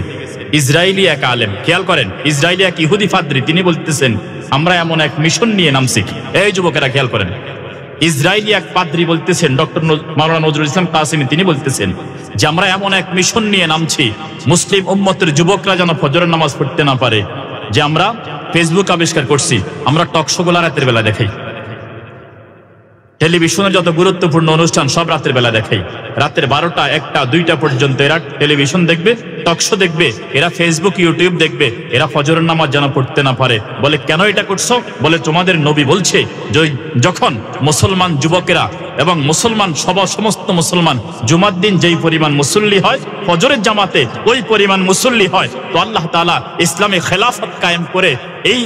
S1: ইসরায়েলি এক আলেম, খেয়াল করেন, ইসরায়েলি এক ইহুদি ফাদ্রী, তিনি বলতেছেন আমরা এমন এক মিশন নিয়ে নামছি। এই যুবকেরা খেয়াল করেন, ইসরায়েলি এক পাদ্রী বলতেছেন, ডক্টর মাওলানা নজরুল ইসলাম কাসিমি তিনি বলতেছেন যে আমরা এমন এক মিশন নিয়ে নামছি, মুসলিম উম্মতের যুবকরা যেন ফজরের নামাজ পড়তে না পারে, যে আমরা ফেসবুক আবিষ্কার করছি, আমরা টকশোগুলা রাতের বেলা দেখাই, টেলিভিশনের যত গুরুত্বপূর্ণ অনুষ্ঠান সব রাতের বেলা দেখাই, রাতের 12টা 1টা 2টা পর্যন্ত এরা টেলিভিশন দেখবে, টকশো দেখবে, এরা ফেসবুক ইউটিউব দেখবে, এরা ফজরের নামাজ যেন পড়তে না পারে। বলে কেন এটা করছো? বলে তোমাদের নবী বলছে যে যখন মুসলমান যুবকেরা এবং মুসলমান সমস্ত মুসলমান জুমার দিন যেই পরিমাণ মুসল্লি হয়, ফজরের জামাতে ওই পরিমাণ মুসল্লি হয়, তো আল্লাহ তাআলা ইসলামে খেলাফত কায়েম করে এই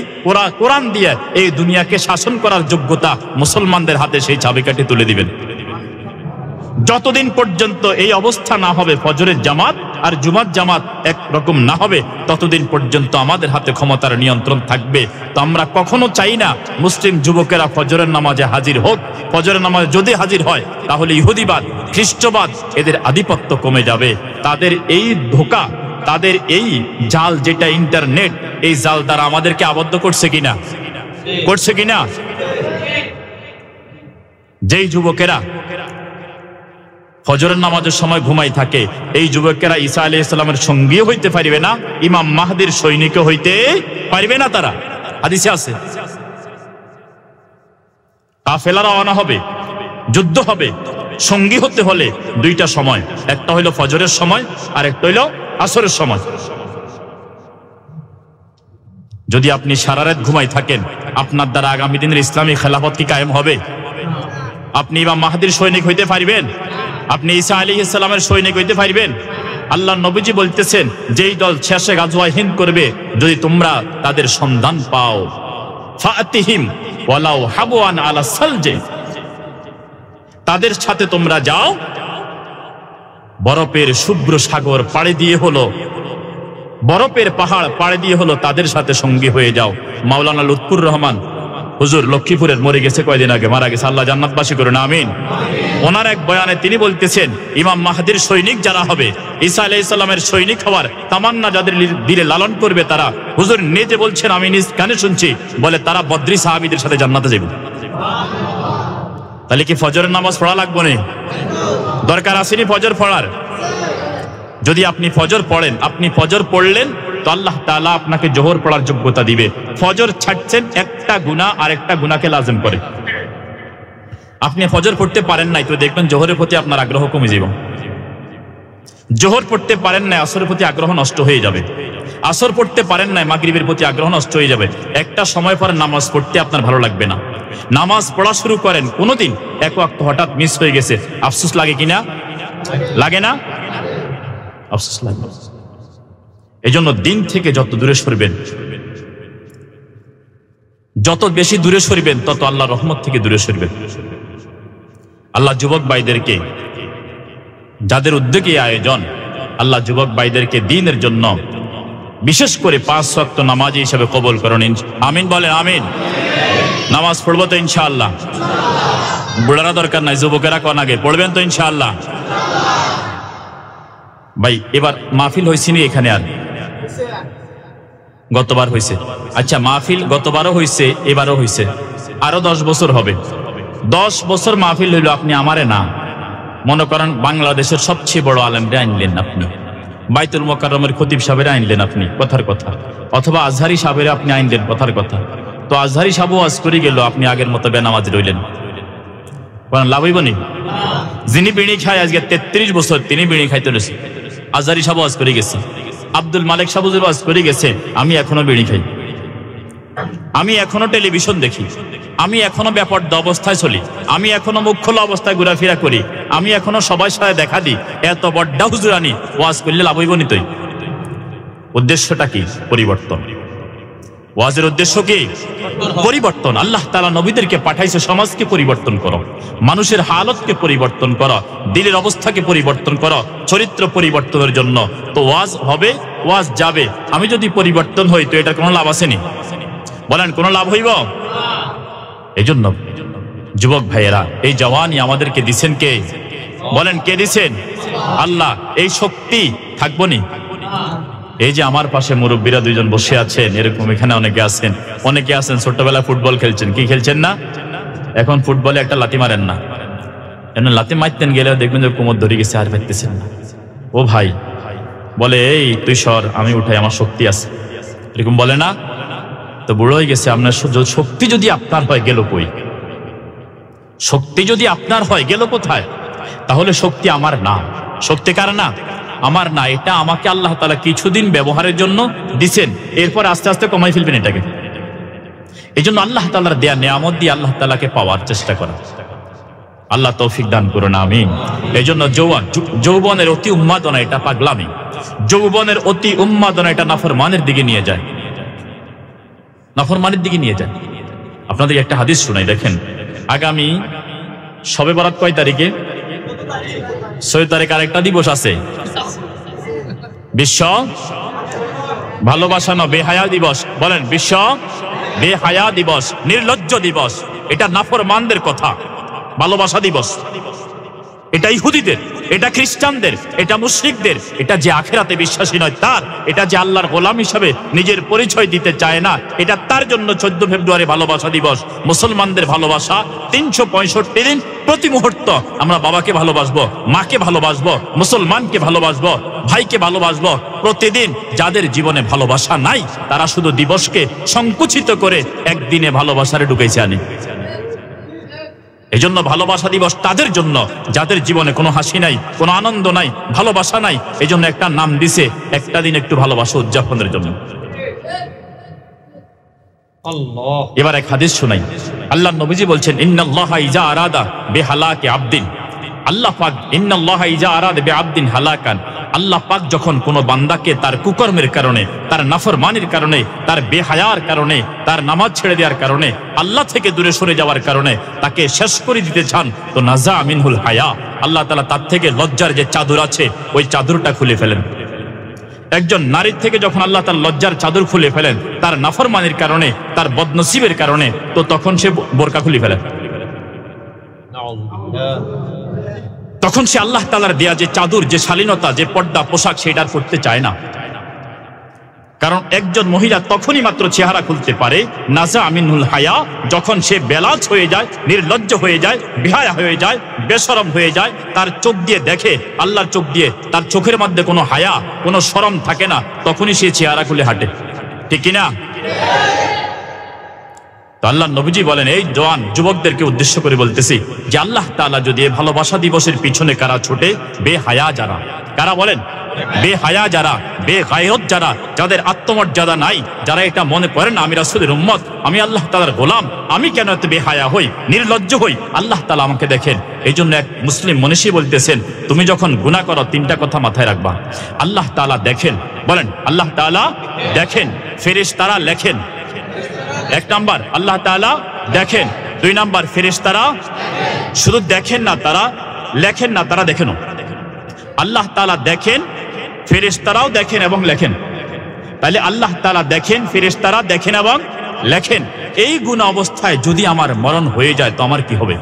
S1: কোরআন দিয়ে এই দুনিয়াকে শাসন করার যোগ্যতা মুসলমানদের হাতে সেই চাবিকাঠি তুলে দিবেন। যতদিন পর্যন্ত এই অবস্থা না হবে, ফজরের জামাত আর জুমার জামাত এক রকম না হবে, ততদিন পর্যন্ত আমাদের হাতে ক্ষমতার নিয়ন্ত্রণ থাকবে। তো আমরা কখনো চাই না মুসলিম যুবকেরা ফজরের নামাজে হাজির হোক। ফজরের নামাজে যদি হাজির হয় তাহলে ইহুদিবাদ, খ্রিস্টবাদ এদের আধিপত্য কমে যাবে। তাদের এই ধোঁকা, তাদের এই জাল যেটা ইন্টারনেট, এই জাল দ্বারা আমাদেরকে আবদ্ধ করছে কিনা, করছে কিনা? যেই যুবকেরা ফজরের নামাজের সময় ঘুমাই থাকে, এই যুবকেরা ঈসা আলাইহিস সালামের সঙ্গীও হইতে পারবে না, ইমাম মাহদির সৈনিকও হইতে পারবে না। তারা হাদিসে আছে, কাফেলা রওনা হবে, যুদ্ধ হবে, সঙ্গী হতে হলে দুইটা সময়, একটা হইল ফজরের সময় আর একটা হইল আসরের সময়। যদি আপনি সারা রাত ঘুমাই থাকেন, আপনার দ্বারা আগামী দিনের ইসলামী খেলাফত কি কায়েম হবে? আপনি ইমাম মাহদির সৈনিক হইতে পারবেন? আপনি ঈসা আলাইহিস সালামের সৈনিক হইতে পারবেন? আল্লাহ নবীজি বলতেছেন যেই দল শেষে গাজওয়ায়ে হিন্দ করবে, যদি তোমরা তাদের সন্ধান পাও, ফাতিহিম ওয়ালাউ হাবওয়ান আলা সালজে, তাদের সাথে তোমরা যাও, বরফের শুভ্র সাগর পাড়ি দিয়ে হলো, বরফের পাহাড় পাড়ি দিয়ে হলো তাদের সাথে সঙ্গী হয়ে যাও। মাওলানা লুৎফুর রহমান হুজুর লক্ষ্মীপুরের মরে গেছে, কয়দিন আগে মারা গেছে, আল্লাহ জান্নাতবাসী করুন, আমিন। ওনার এক বয়ানে তিনি বলতেছেন ইমাম মাহদির সৈনিক যারা হবে, ঈসা আলাইহিস সালামের সৈনিক হওয়ার তামান্না যাদের দিলে লালন করবে, তারা হুজুর নিজে বলছেন, আমি নিজ কানে শুনছি, বলে তারা বদরি সাহাবীদের সাথে জান্নাতে যাবে। তাহলে কি ফজরের নামাজ পড়া লাগবে না? দরকার আসেনি ফজর পড়ার? যদি আপনি ফজর পড়েন, আপনি ফজর পড়লেন তো আল্লাহ তাআলা আপনাকে জোহর পড়ার যোগ্যতা দিবে। ফজর ছাড়ছেন, একটা গুনাহ আর একটা গুনাহকে লাজিম করে। আপনি ফজর পড়তে পারেন নাই, তো দেখবেন জোহরের প্রতি আপনার আগ্রহ কমে যাবে। জোহর পড়তে পারেন নাই, আসরের প্রতি আগ্রহ নষ্ট হয়ে যাবে। আসর পড়তে পারেন নাই, মাগরিবের প্রতি আগ্রহ নষ্ট হয়ে যাবে। একটা সময় পর নামাজ পড়তে আপনার ভালো লাগবে না। নামাজ পড়া শুরু করেন, কোনোদিন এক ওয়াক্ত হঠাৎ মিস হয়ে গেছে, আফসোস লাগে কিনা? লাগে না? আফসোস লাগে। এজন্য দিন থেকে যত দূরে সরবেন, যত বেশি দূরে সরবেন, তত আল্লাহর রহমত থেকে দূরে সরবেন। আল্লাহ যুবক ভাইদেরকে, যাদের উদ্যোগে আয়োজন, আল্লাহ যুবক ভাইদেরকে দ্বীনের জন্য বিশেষ করে 5 ওয়াক্ত নামাজি হিসেবে কবুল করুন, আমিন বলেন, আমিন। নামাজ পড়বো তো ইনশাআল্লাহ? বুড়ারা দরকার নাই, যুবকেরা কোন আগে পড়বেন তো ইনশাআল্লাহ? ভাই এবার মাহফিল হয়েছে নি এখানে? আর গতবার হয়েছে? আচ্ছা, মাহফিল গতবারও হয়েছে, এবারও হয়েছে, আরো 10 বছর হবে। 10 বছর মাহফিল হইল, আপনি আমারে না, মনে করেন বাংলাদেশের সবচেয়ে বড় আলেমরে আনলেন আপনি, বাইতুল মোকাররমের খতিব সাহেবের আইনলেন আপনি, কথার কথা, অথবা আজহারি সাহেবের আপনি আইনলেন, কথার কথা। তো আজহারি সাহেব ওয়াজ করে গেল, আপনি আগের মতো বেনামাজ রইলেন, লাভ হইব নি? যিনি বিড়ি খায় আজকে 33 বছর, তিনি বিড়ি খাইতে রয়েছে, আজহারি সাহেব ওয়াজ করে গেছে, আব্দুল মালিক সাহেব ওয়াজ করে গেছে, আমি এখনো বিড়ি খাই, আমি এখনো টেলিভিশন দেখি, আমি এখনো বেপর্দা অবস্থায় চলি, আমি এখনো মুখ খোলা অবস্থায় ঘোরাফেরা করি, আমি এখনো সবাই সাথে দেখা দিই, এত বড্ডা হুজুরানি ওয়াজ করলে লাভ হইব নি? তুই উদ্দেশ্যটা কি? পরিবর্তন। ওয়াজের উদ্দেশ্য কি? পরিবর্তন। আল্লাহ তাআলা নবীদেরকে পাঠাইছে সমাজকে পরিবর্তন করো, মানুষের হালতকে পরিবর্তন করো, দিলের অবস্থাকে পরিবর্তন করো, চরিত্র পরিবর্তনের জন্য। তো ওয়াজ হবে, ওয়াজ যাবে, আমি যদি পরিবর্তন হই তো এটার কোনো লাভ আছে নি? বলেন, কোনো লাভ হইব? এই জন্য যুবক ভাইয়েরা, এই জওয়ানি আমাদেরকে দিছেন কে? বলেন, কে দিছেন? আল্লাহ। এই শক্তি থাকবো নি? এই যে আমার পাশে মুরব্বীরা দুইজন বসে আছেন, এরকম এখানে অনেকে আছেন, অনেকে আছেন ছোটবেলায় ফুটবল খেলছেন, কি খেলছেন না? এখন ফুটবলে একটা লাথি মারেন না, এমন লাথি মারতেন গেলেও দেখবেন যে কোমর ধরে গেছে, আর পারতেছেন না। ও ভাই বলে, এই তুই সর, আমি উঠাই, আমার শক্তি আছে, এরকম বলে না? তো বুড়ো হয়ে গেছে। আপনার শক্তি যদি আপনার হয়, গেল কই? শক্তি যদি আপনার হয়, গেল কোথায়? তাহলে শক্তি আমার না। শক্তি কার না? আমার না। এটা আমাকে আল্লাহ তাআলা কিছুদিন ব্যবহারের জন্য দিছেন, এরপর আস্তে আস্তে কমাই ফেলবেন এটাকে। এই জন্য আল্লাহ তাআলার দেয়া নিয়ামত দিয়ে আল্লাহ তাআলাকে পাওয়ার চেষ্টা করা। আল্লাহ তৌফিক দান করুন, আমিন। এই জন্য যৌবনের অতি উন্মাদনা এটা পাগলামি, যৌবনের অতি উন্মাদনা এটা নাফরমানের দিকে নিয়ে যায়, নাফরমানের দিকে নিয়ে যায়। আপনাদের একটা হাদিস শুনাই, দেখেন, আগামী শবে বরাত কয় তারিখে? 6 তারিখ। আরেকটা দিবস আছে, বিশ্ব ভালোবাসা না বেহায়া দিবস। বলেন, বিশ্ব বেহায়া দিবস, নির্লজ্জ দিবস। এটা নাফরমানদের কথা, ভালোবাসা দিবস। এটা ইহুদিদের, এটা খ্রিস্টানদের, এটা মুশরিকদের, এটা যে আখিরাতে বিশ্বাসী নয় তার, এটা যে আল্লাহর গোলাম হিসাবে নিজের পরিচয় দিতে চায় না, এটা তার জন্য 14 ফেব্রুয়ারি ভালোবাসা দিবস। মুসলমানদের ভালোবাসা 365 দিন, প্রতি মুহূর্ত আমরা বাবাকে ভালোবাসবো, মাকে ভালোবাসবো, মুসলমানকে ভালোবাসবো, ভাইকে ভালোবাসবো। প্রতিদিন যাদের জীবনে ভালোবাসা নাই, তারা শুধু দিবসকে সংকুচিত করে একদিনে ভালোবাসারে ঢুকাইছে আনি। এই জন্য ভালোবাসা দিবস তাদের জন্য যাদের জীবনে কোনো হাসি নাই, কোনো আনন্দ নাই, ভালোবাসা নাই। এই জন্য একটা নাম দিছে, একটা দিন একটু ভালোবাসা উদযাপনের জন্য। এবার এক হাদিস শুনাই। আল্লাহ নবীজি বলছেন, ইন্নাল্লাহা ইজা আরাদা বিহালাকি আবদিন, আল্লাহ পাক ইন্নাল্লাহা ইজা আরাদা বিআবদিন হালাকান, আল্লাহ পাক যখন কোনো বান্দাকে তার কুকর্মের কারণে, তার নাফরমানির কারণে, তার বেহায়ার কারণে, তার নামাজ ছেড়ে দেওয়ার কারণে, আল্লাহ থেকে দূরে সরে যাওয়ার কারণে তাকে শেষ করে দিতে চান, তো নাজা মিনহুল হায়া, আল্লাহ তাআলা তার থেকে লজ্জার যে চাদর আছে ওই চাদরটা খুলে ফেলেন। একজন নারীর থেকে যখন আল্লাহ তার লজ্জার চাদর খুলে ফেলেন তার নাফরমানির কারণে, তার বদনসিবের কারণে, তো তখন সে বোরকা খুলে ফেলেন। তখন সে আল্লাহ তাআলার দেয়া যে চাদর, যে শালীনতা, যে পর্দা পোশাক, সেটা করতে চায় না। কারণ একজন মহিলা তখনই মাত্র চেহারা খুলতে পারে নাজা মিনহুল হায়া, যখন সে বেলাজ হয়ে যায়, নির্লজ্জ হয়ে যায়, বেহায়া হয়ে যায়, বেশরম হয়ে যায়, তার চোখ দিয়ে দেখে, আল্লাহর চোখ দিয়ে, তার চোখের মধ্যে কোনো হায়া, কোনো শরম থাকে না, তখনই সে চেহারা খুলে হাঁটে, ঠিক কিনা? তো আল্লাহ নবীজি বলেন, এই জওয়ান যুবকদেরকে উদ্দেশ্য করে বলতেছি যে আল্লাহ তাআলা যদি এই ভালোবাসা দিবসের পিছনে কারা ছোটে, বেহায়া যারা, কারা বলেন? বেহায়া যারা, বেগায়রত যারা, যাদের আত্মমর্যাদা নাই, যারা এটা মনে করেন আমি রাসূলের উম্মত, আমি আল্লাহ তাআলার গোলাম, আমি কেন এত বেহায়া হই, নির্লজ্জ হই, আল্লাহ তাআলা আমাকে দেখেন। এই জন্য এক মুসলিম মনীষী বলতেছেন, তুমি যখন গুনাহ করো 3টা কথা মাথায় রাখবা। আল্লাহ তাআলা দেখেন, বলেন আল্লাহ তাআলা দেখেন, ফেরেশতারা লেখেন। 1 নাম্বার আল্লাহ তাআলা দেখেন, 2 নাম্বার ফেরেশতারা শুধু দেখেন না, তারা লেখেন না, তারা দেখেন। আল্লাহ তাআলা দেখেন, ফেরেশতারাও দেখেন এবং লেখেন। তাহলে আল্লাহ তাআলা দেখেন, ফেরেশতারা দেখেন এবং লেখেন। এই গুণ অবস্থায় যদি আমার মরণ হয়ে যায় তো আমার কি হবে?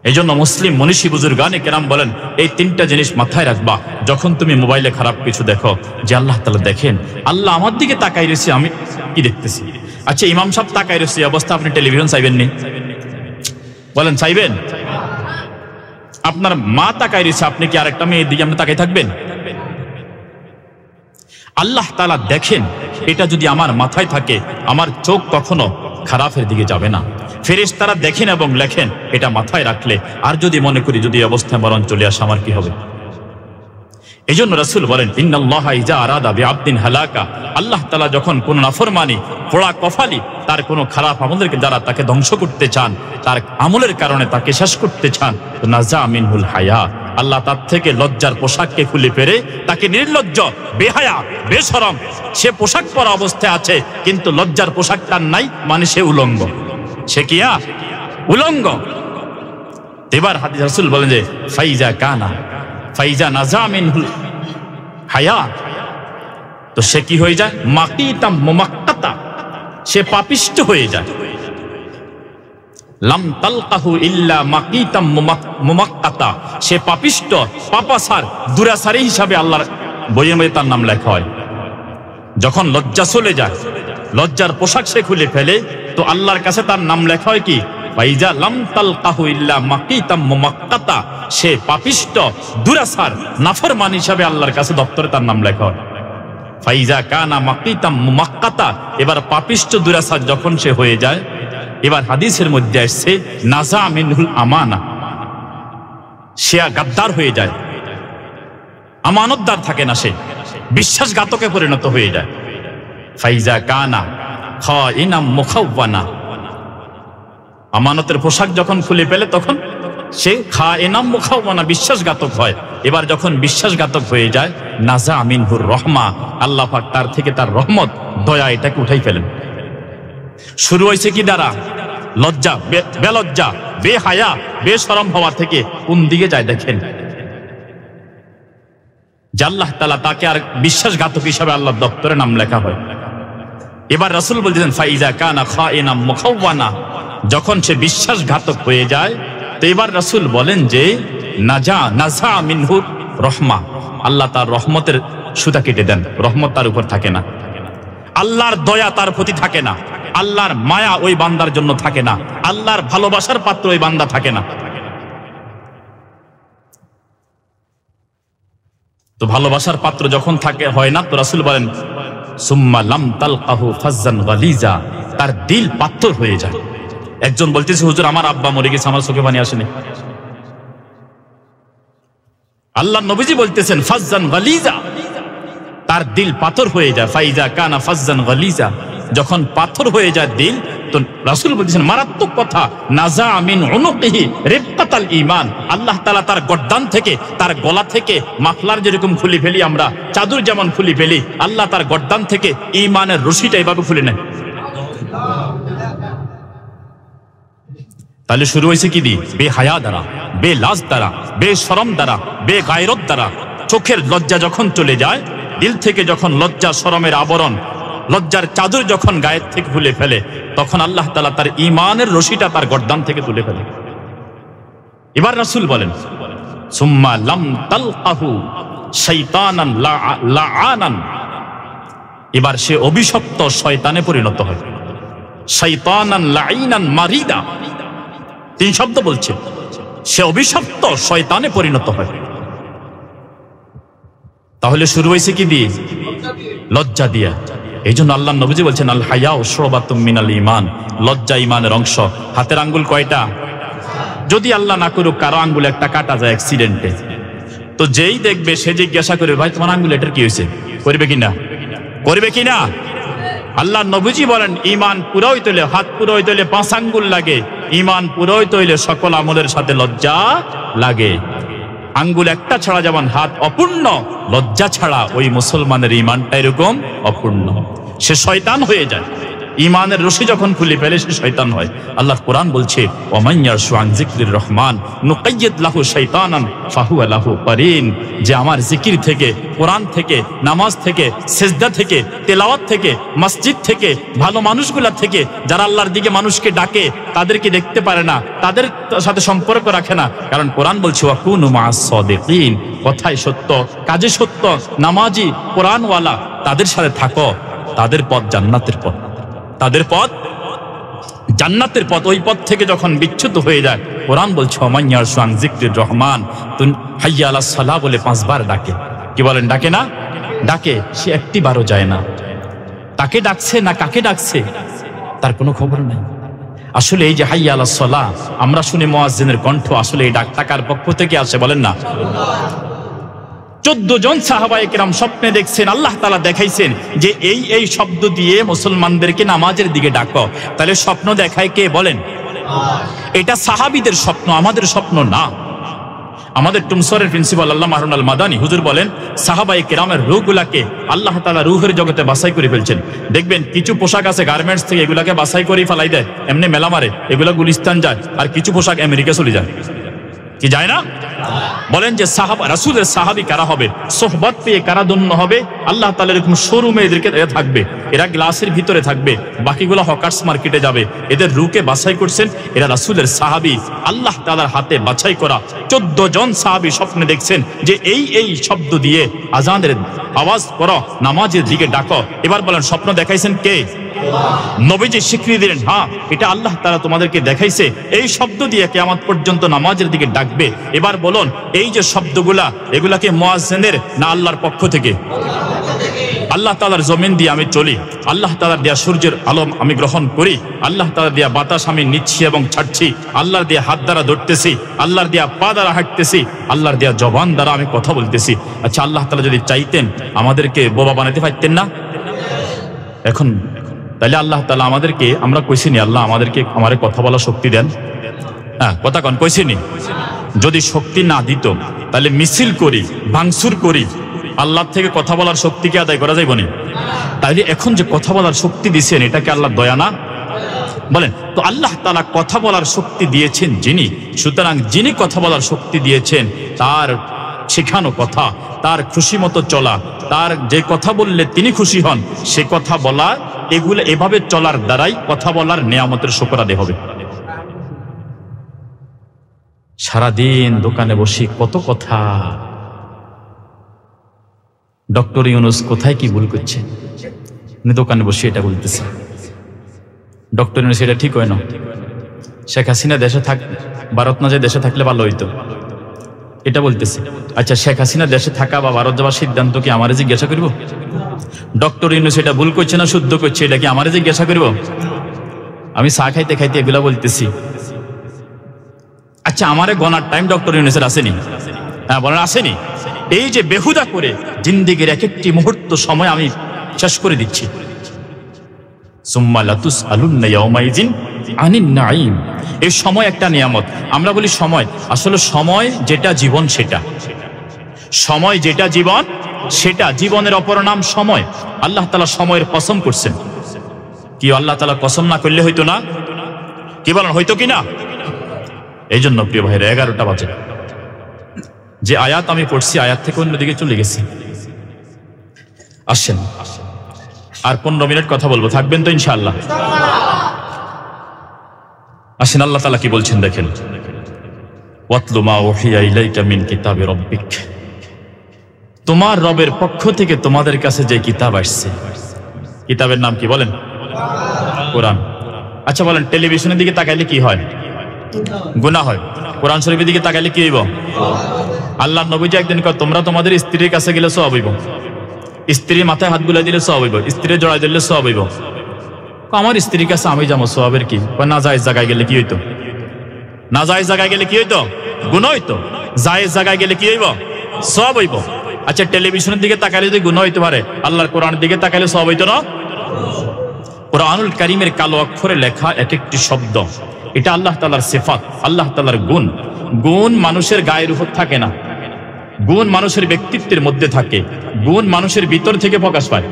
S1: এই জন্য মুসলিম মনীষী বুজুর্গানে কেরাম বলেন, এই 3টা জিনিস মাথায় রাখবা যখন তুমি মোবাইলে খারাপ কিছু দেখো, যে আল্লাহ তাআলা দেখেন, আল্লাহ আমার দিকে তাকাই রয়েছে, আমি কি দেখতেছি। আচ্ছা, ইমাম সাহেব তাকাই রয়েছে অবস্থা, আপনি টেলিভিশন চাইবেন নি? বলেন, চাইবেন? আপনার মা তাকাই রয়েছে, আপনি কি আরেকটা মেয়ের দিকে আপনি তাকাই থাকবেন? আল্লাহ তাআলা দেখেন, এটা যদি আমার মাথায় থাকে আমার চোখ কখনো খারাপের দিকে যাবে না। ফেরেশতারা দেখেন এবং লেখেন, এটা মাথায় রাখলে। আর যদি মনে করি যদি অবস্থায় মরণ চলে আসে আমার কি হবে? এই জন্য রাসূল বলেন, ইন্নাল্লাহা ইযা আরাদা বিআবদিন হালাকা, আল্লাহ তাআলা যখন কোন নাফরমানি, পোড়া কফালি, তার কোনো খারাপ আমলকে যারা তাকে ধ্বংস করতে চান, তার আমলের কারণে তাকে শেষ করতে চান, তো নাজা মিনহুল হায়া, আল্লাহ তার থেকে লজ্জার পোশাককে খুলে ফেলে তাকে নির্লজ্জ, বেহায়া, বেশরম, সে পোশাক পরা অবস্থায় আছে কিন্তু লজ্জার পোশাক তার নাই, মানে সে উলঙ্গ। সে কিয়া উলঙ্গ। এবার হাদিস রাসূল বলেন যে ফাইজা নাজা মিনহুল হায়া, তো সে কি হয়ে যায়? মাকিতাম মুমাক্কাতা, সে পাপিষ্ঠ হয়ে যায়। লাম তালকাহু ইল্লা মাকিতাম মুমাক্কাতা, সে পাপিষ্ঠ, পাপাসার, দুরাসারি হিসাবে আল্লাহর বইয়ের মধ্যে তার নাম লেখা হয়। যখন লজ্জা চলে যায়, লজ্জার পোশাক সে খুলে ফেলে, তো আল্লাহর কাছে তার নাম লেখা হয় কি? ফাইজা লাম তালকাহু ইল্লা মাকিতাম মুমাক্কাতা, সে পাপিষ্ঠ, দুরাসার, নাফরমান হিসাবে আল্লাহর কাছে দপ্তরে তার নাম লেখা হয়। ফাইজা কানা মাকিতাম মুমাক্কাতা, এবার পাপিষ্ঠ, দুরাসার যখন সে হয়ে যায়, এবার হাদিসের মধ্যে আসছে নাজা মিনহুল আমানা, সে গাদ্দার হয়ে যায়, আমানতদার থাকে না, সে বিশ্বাসঘাতকে পরিণত হয়ে যায়। ফাইজা কানা খাইনাম মুখাওয়ানা, আমানতের পোশাক যখন খুলে ফেলে তখন সে খাইনাম মুখাওয়ানা, বিশ্বাসঘাতক হয়। এবার যখন বিশ্বাসঘাতক হয়ে যায়, নাজা মিনহুর রহমা, আল্লাহ পাক তার থেকে তার রহমত, দয়া, এটাকে উঠাই ফেলেন। শুরু হয়েছে কি দ্বারা? লজ্জা, বেলজ্জা, বেহায়া, বেশরম হওয়া থেকে কোন দিকে যায় দেখেন, যে আল্লাহ তাআলা তাকে আর বিশ্বাসঘাতক হিসাবে আল্লাহর দপ্তরে নাম লেখা হয়। এবার রাসূল বলতেছেন ফাইজা কানা খাইনাম মুখাওয়ানা, যখন সে বিশ্বাসঘাতক হয়ে যায়, তো এবার রাসূল বলেন যে নাজা মিনহুর রহমা, আল্লাহ তার রহমতের সুতা কেটে দেন, রহমত তার উপর থাকে না, আল্লাহর দয়া তার প্রতি থাকে না, আল্লাহর মায়া ওই বান্দার জন্য থাকে না, আল্লাহর ভালোবাসার পাত্র ওই বান্দা থাকে না। তো ভালোবাসার পাত্র যখন থাকে হয় না, তো রাসূল বলেন সুম্মা লাম তালকাহু ফাজ্জান গালিজা, তার দিল পাথর হয়ে যায়। একজন বলতেছে, হুজুর আমার আব্বা মরে গেছে, আমার চোখে পানি আসেনি। আল্লাহ নবীজি বলতেছেন ফাজ্জান গালিজা, তার দিল পাথর হয়ে যায়। ফাইজা কানা ফাজ্জান গালিজা, যখন পাথর হয়ে যায় দিল, তো রাসূল বলতেছেন মারাত্মক কথা, নাজা মিন উনুকিহি রিবকাতাল ঈমান, আল্লাহ তাআলা তার গর্দান থেকে, তার গলা থেকে, মাফলার যেরকম খুলে ফেলি আমরা, চাদর যেমন খুলে ফেলি, আল্লাহ তার গর্দান থেকে ঈমানের রশিটা এভাবে খুলে নেয়। তাহলে শুরু হয়েছে কি দিয়ে? বেহায়া দ্বারা, বেলাজ দ্বারা, বেশরম দ্বারা, বেগায়রত দ্বারা। চোখের লজ্জা যখন চলে যায়, দিল থেকে যখন লজ্জা শরমের আবরণ, লজ্জার চাদর যখন গায়ের থেকে খুলে ফেলে, তখন আল্লাহ তাআলা তার ঈমানের রশিটা তার গর্দান থেকে তুলে ফেলে। এবার রাসূল বলেন সুম্মা লাম তালকাহু শাইতানান লাআনান, এবার সে অভিশপ্ত শয়তানে পরিণত হয়। শাইতানান লাঈনান মারিদা, তিন শব্দ বলছে, সে অভিশপ্ত শয়তানে পরিণত হয়। তাহলে শুরু হয়েছে কি দিয়ে? লজ্জা দিয়া। এই জন্য আল্লাহ নবীজি বলছেন আল হায়াউ শুবাতুম মিনাল ঈমান, লজ্জা ঈমানের অংশ। হাতের আঙ্গুল কয়টা? যদি আল্লাহ না করুক কারো আঙ্গুল একটা কাটা যায় অ্যাক্সিডেন্টে, তো যেই দেখবে সে জিজ্ঞাসা করবে, ভাই তোমার আঙ্গুল এটার কি হয়েছে? করবে কিনা? করবে কিনা? আল্লাহ নবীজি বলেন ঈমান পুরো হইতে হইলে, হাত পুরো হইতে হইলে 5 আঙ্গুল লাগে, ঈমান পুরো হইতে হইলে সকল আমলের সাথে লজ্জা লাগে। আঙ্গুল একটা ছাড়া যেমন হাত অপূর্ণ, লজ্জা ছাড়া ওই মুসলমানের ঈমানটা এরকম অপূর্ণ, সে শয়তান হয়ে যায়। ঈমানের রশি যখন খুলে ফেলে সে শয়তান হয়। আল্লাহ কোরআন বলছে ওয়ামান ইয়ারশু আন যিকরির রহমান নুকাইয়িদ লাহু শাইতানান ফাহুয়া লাহু কারিন, যে আমার জিকির থেকে, কোরআন থেকে, নামাজ থেকে, সিজদা থেকে, তেলাওয়াত থেকে, মসজিদ থেকে, ভালো মানুষগুলা থেকে, যারা আল্লাহর দিকে মানুষকে ডাকে, তাদেরকে দেখতে পারে না, তাদের সাথে সম্পর্ক রাখে না, কারণ কোরআন বলছে ওয়াকুনু মা'আস সাদিকিন, কথায় সত্য, কাজে সত্য, নামাজি, কোরআনওয়ালা, তাদের সাথে থাকো, তাদের পথ জান্নাতের পথ, তাদের পথ জান্নাতের পথ। ওই পথ থেকে যখন বিচ্যুত হয়ে যায়, কোরআন বলছে ওমান ইয়ারশু আন যিকরির রহমান, তুন হাইয়া আলাস সালাহ বলে 5 বার ডাকে। কি বলেন? ডাকে না? ডাকে, সে একটি বারও যায় না। তাকে ডাকছে না কাকে ডাকছে তার কোনো খবর নাই। আসলে এই যে হাইয়া আলাস সালাহ আমরা শুনি মুয়াজ্জিনের কণ্ঠ, আসলে এই ডাক টাকার পক্ষ থেকে আসে, বলেন না? 14 জন সাহাবায়ে কেরাম স্বপ্নে দেখছেন, আল্লাহ তাআলা দেখাইছেন যে এই শব্দ দিয়ে মুসলমানদেরকে নামাজের দিকে ডাকো। তাহলে স্বপ্ন দেখায় কে বলেন? এটা সাহাবীদের স্বপ্ন, আমাদের স্বপ্ন না। আমাদের টুমসরের প্রিন্সিপাল আল্লামা হারুন আল মাদানী হুজুর বলেন, সাহাবায়ে কেরামের রূহগুলাকে আল্লাহ তাআলা রূহের জগতে বাছাই করে ফেলছেন। দেখবেন কিছু পোশাক আছে গার্মেন্টস থেকে, এগুলাকে বাছাই করে ফেলাই দেয়, এমনি মেলা মারে, এগুলা গুলিস্তান যায়। আর কিছু পোশাক আমেরিকা চলে যায়, কি যায় না? বলেন যে সাহাবা রাসূলের সাহাবী কারা হবে, সোহবত পেয়ে কারা ধন্য হবে? আল্লাহ তাআলা এরকম শোরুমে এদেরকে থাকবে, এরা গ্লাসের ভিতরে থাকবে, বাকিগুলো হকার্স মার্কেটে যাবে। এদের রূহকে বাছাই করছেন, এরা রাসূলের সাহাবী, আল্লাহ তাআলার হাতে বাছাই করা। 14 জন সাহাবী স্বপ্নে দেখছেন যে এই শব্দ দিয়ে আজানের আওয়াজ করো, নামাজের দিকে ডাকো। এবার বলেন স্বপ্ন দেখাইছেন কে? নবীজি স্বীকৃতি দিলেন, হ্যাঁ এটা আল্লাহ তাআলা তোমাদেরকে দেখাইছে, এই শব্দ দিয়ে কিয়ামত পর্যন্ত নামাজের দিকে ডাকবে। এবার বলুন এই যে শব্দগুলা, এগুলা কি মুয়াজ্জিনের না আল্লাহর পক্ষ থেকে? আল্লাহ তাআলার জমিন দিয়ে আমি চলি, আল্লাহ তাআলার দেয়া সূর্যের আলো আমি গ্রহণ করি, আল্লাহ তাআলার দেয়া বাতাস আমি নিচ্ছি এবং ছাড়ছি, আল্লাহর দেয়া হাত দ্বারা ধরতেছি, আল্লাহর দেয়া পা দ্বারা হাঁটতেছি, আল্লাহর দেয়া জবান দ্বারা আমি কথা বলতেছি। আচ্ছা আল্লাহ তাআলা যদি চাইতেন আমাদেরকে বোবা বানাতে পারতেন না? এখন তাহলে আল্লাহ তাআলা আমাদেরকে, আমরা কইছিনি আল্লাহ আমাদেরকে আমারে কথা বলার শক্তি দেন? হ্যাঁ কথা কন, কইছিনি? যদি শক্তি না দিত তাহলে মিছিল করি, ভাঙচুর করি, আল্লাহ থেকে কথা বলার শক্তিকে আদায় করা যাইব না? তাইলে এখন যে কথা বলার শক্তি দিয়েছেন, এটাকে আল্লাহ দয়া না? বলেন তো আল্লাহ তাআলা কথা বলার শক্তি দিয়েছেন যিনি, সুতরাং যিনি কথা বলার শক্তি দিয়েছেন তার শেখানো কথা, তার খুশি মতো চলা, তার যে কথা বললে তিনি খুশি হন সে কথা বলা, এগুলো এভাবে চলার দ্বারাই কথা বলার নেয়ামতের শুকর আদায় হবে। সারাদিন দোকানে বসি কত কথা, ডক্টর ইউনূস কোথায় কি ভুল করছে, দোকানে বসে এটা বলতেছে, ডক্টর ইউনূস এটা ঠিক হয় না, শেখ হাসিনা দেশে থাক, ভারত না যে দেশে থাকলে ভালো হইতো, এটা বলতেছে। আচ্ছা শেখ হাসিনা দেশে থাকা বা ভারত যাওয়ার সিদ্ধান্ত কি আমারে জিজ্ঞাসা করব? ডক্টর ইউনূস এটা ভুল করছে না শুদ্ধ করছে, এটা কি আমারে জিজ্ঞাসা করব? আমি চা খাইতে খাইতে এগুলা বলতেছি। আচ্ছা আমারে গনার টাইম ডক্টর ইউনূসের আসেনি? হ্যাঁ বলেন আসেনি? এই যে বেহুদা করে জিন্দেগির এক একটি মুহূর্ত সময় আমি শেষ করে দিচ্ছি। সুম্মা লাতুসআলুন্না ইয়াওমাইযিন আনিন নাঈম। এই সময় একটা নিয়ামত। আমরা বলি সময়, আসলে সময় যেটা জীবন সেটা, সময় যেটা জীবন সেটা, জীবনের অপর নাম সময়। আল্লাহ তাআলা সময়ের কসম করছেন। কি আল্লাহ তাআলা কসম না করলে হইতো না? কি বলেন হইতো কি না? এই জন্য প্রিয় ভাইরা 11টা বাজে, যে আয়াত আমি পড়ছি আয়াত থেকে অন্যদিকে চলে গেছি। আসেন আর 15 মিনিট কথা বলবো, থাকবেন তো ইনশাআল্লাহ? আসেন আল্লাহ তাআলা কি বলছেন দেখেন, ওয়াতলু মা উহিয়া ইলাইকা মিন কিতাবি রাব্বিক। তোমার রবের পক্ষ থেকে তোমাদের কাছে যে কিতাব আসছে, কিতাবের নাম কি বলেন? কোরআন। আচ্ছা বলেন টেলিভিশনের দিকে তাকাইলে কি হয়? গুনাহ হয়। কোরআন শরীফের দিকে তাকাইলে কি হইব? আল্লাহর নবী যে একদিন কয় তোমরা তোমাদের স্ত্রীর কাছে গেলে সওয়াব হইব, স্ত্রীর মাথায় হাত বুলাই দিলে সওয়াব হইব, স্ত্রীর জড়াই দিলে সওয়াব হইব। আমার স্ত্রীর কাছে আমি যাবো, সওয়াবের কি? না জায়েজ জায়গায় গেলে কি হইতো? না জায়েজ জায়গায় গেলে কি হইতো? গুনাহ হইতো। জায়েজ জায়গায় গেলে কি হইব? সওয়াব হইব। আচ্ছা টেলিভিশনের দিকে তাকাইলে যদি গুনাহ হইতে পারে, আল্লাহর কোরআনের দিকে তাকাইলে সওয়াব হইতো না? কোরআনুল কারীমের কালো অক্ষরে লেখা এক একটি শব্দ, এটা আল্লাহ তাআলার সিফাত, আল্লাহ তাআলার গুণ। গুণ মানুষের গায়ের উপর থাকে না, গুণ মানুষের ব্যক্তিত্বের মধ্যে থাকে, গুণ মানুষের ভিতর থেকে প্রকাশ পায়।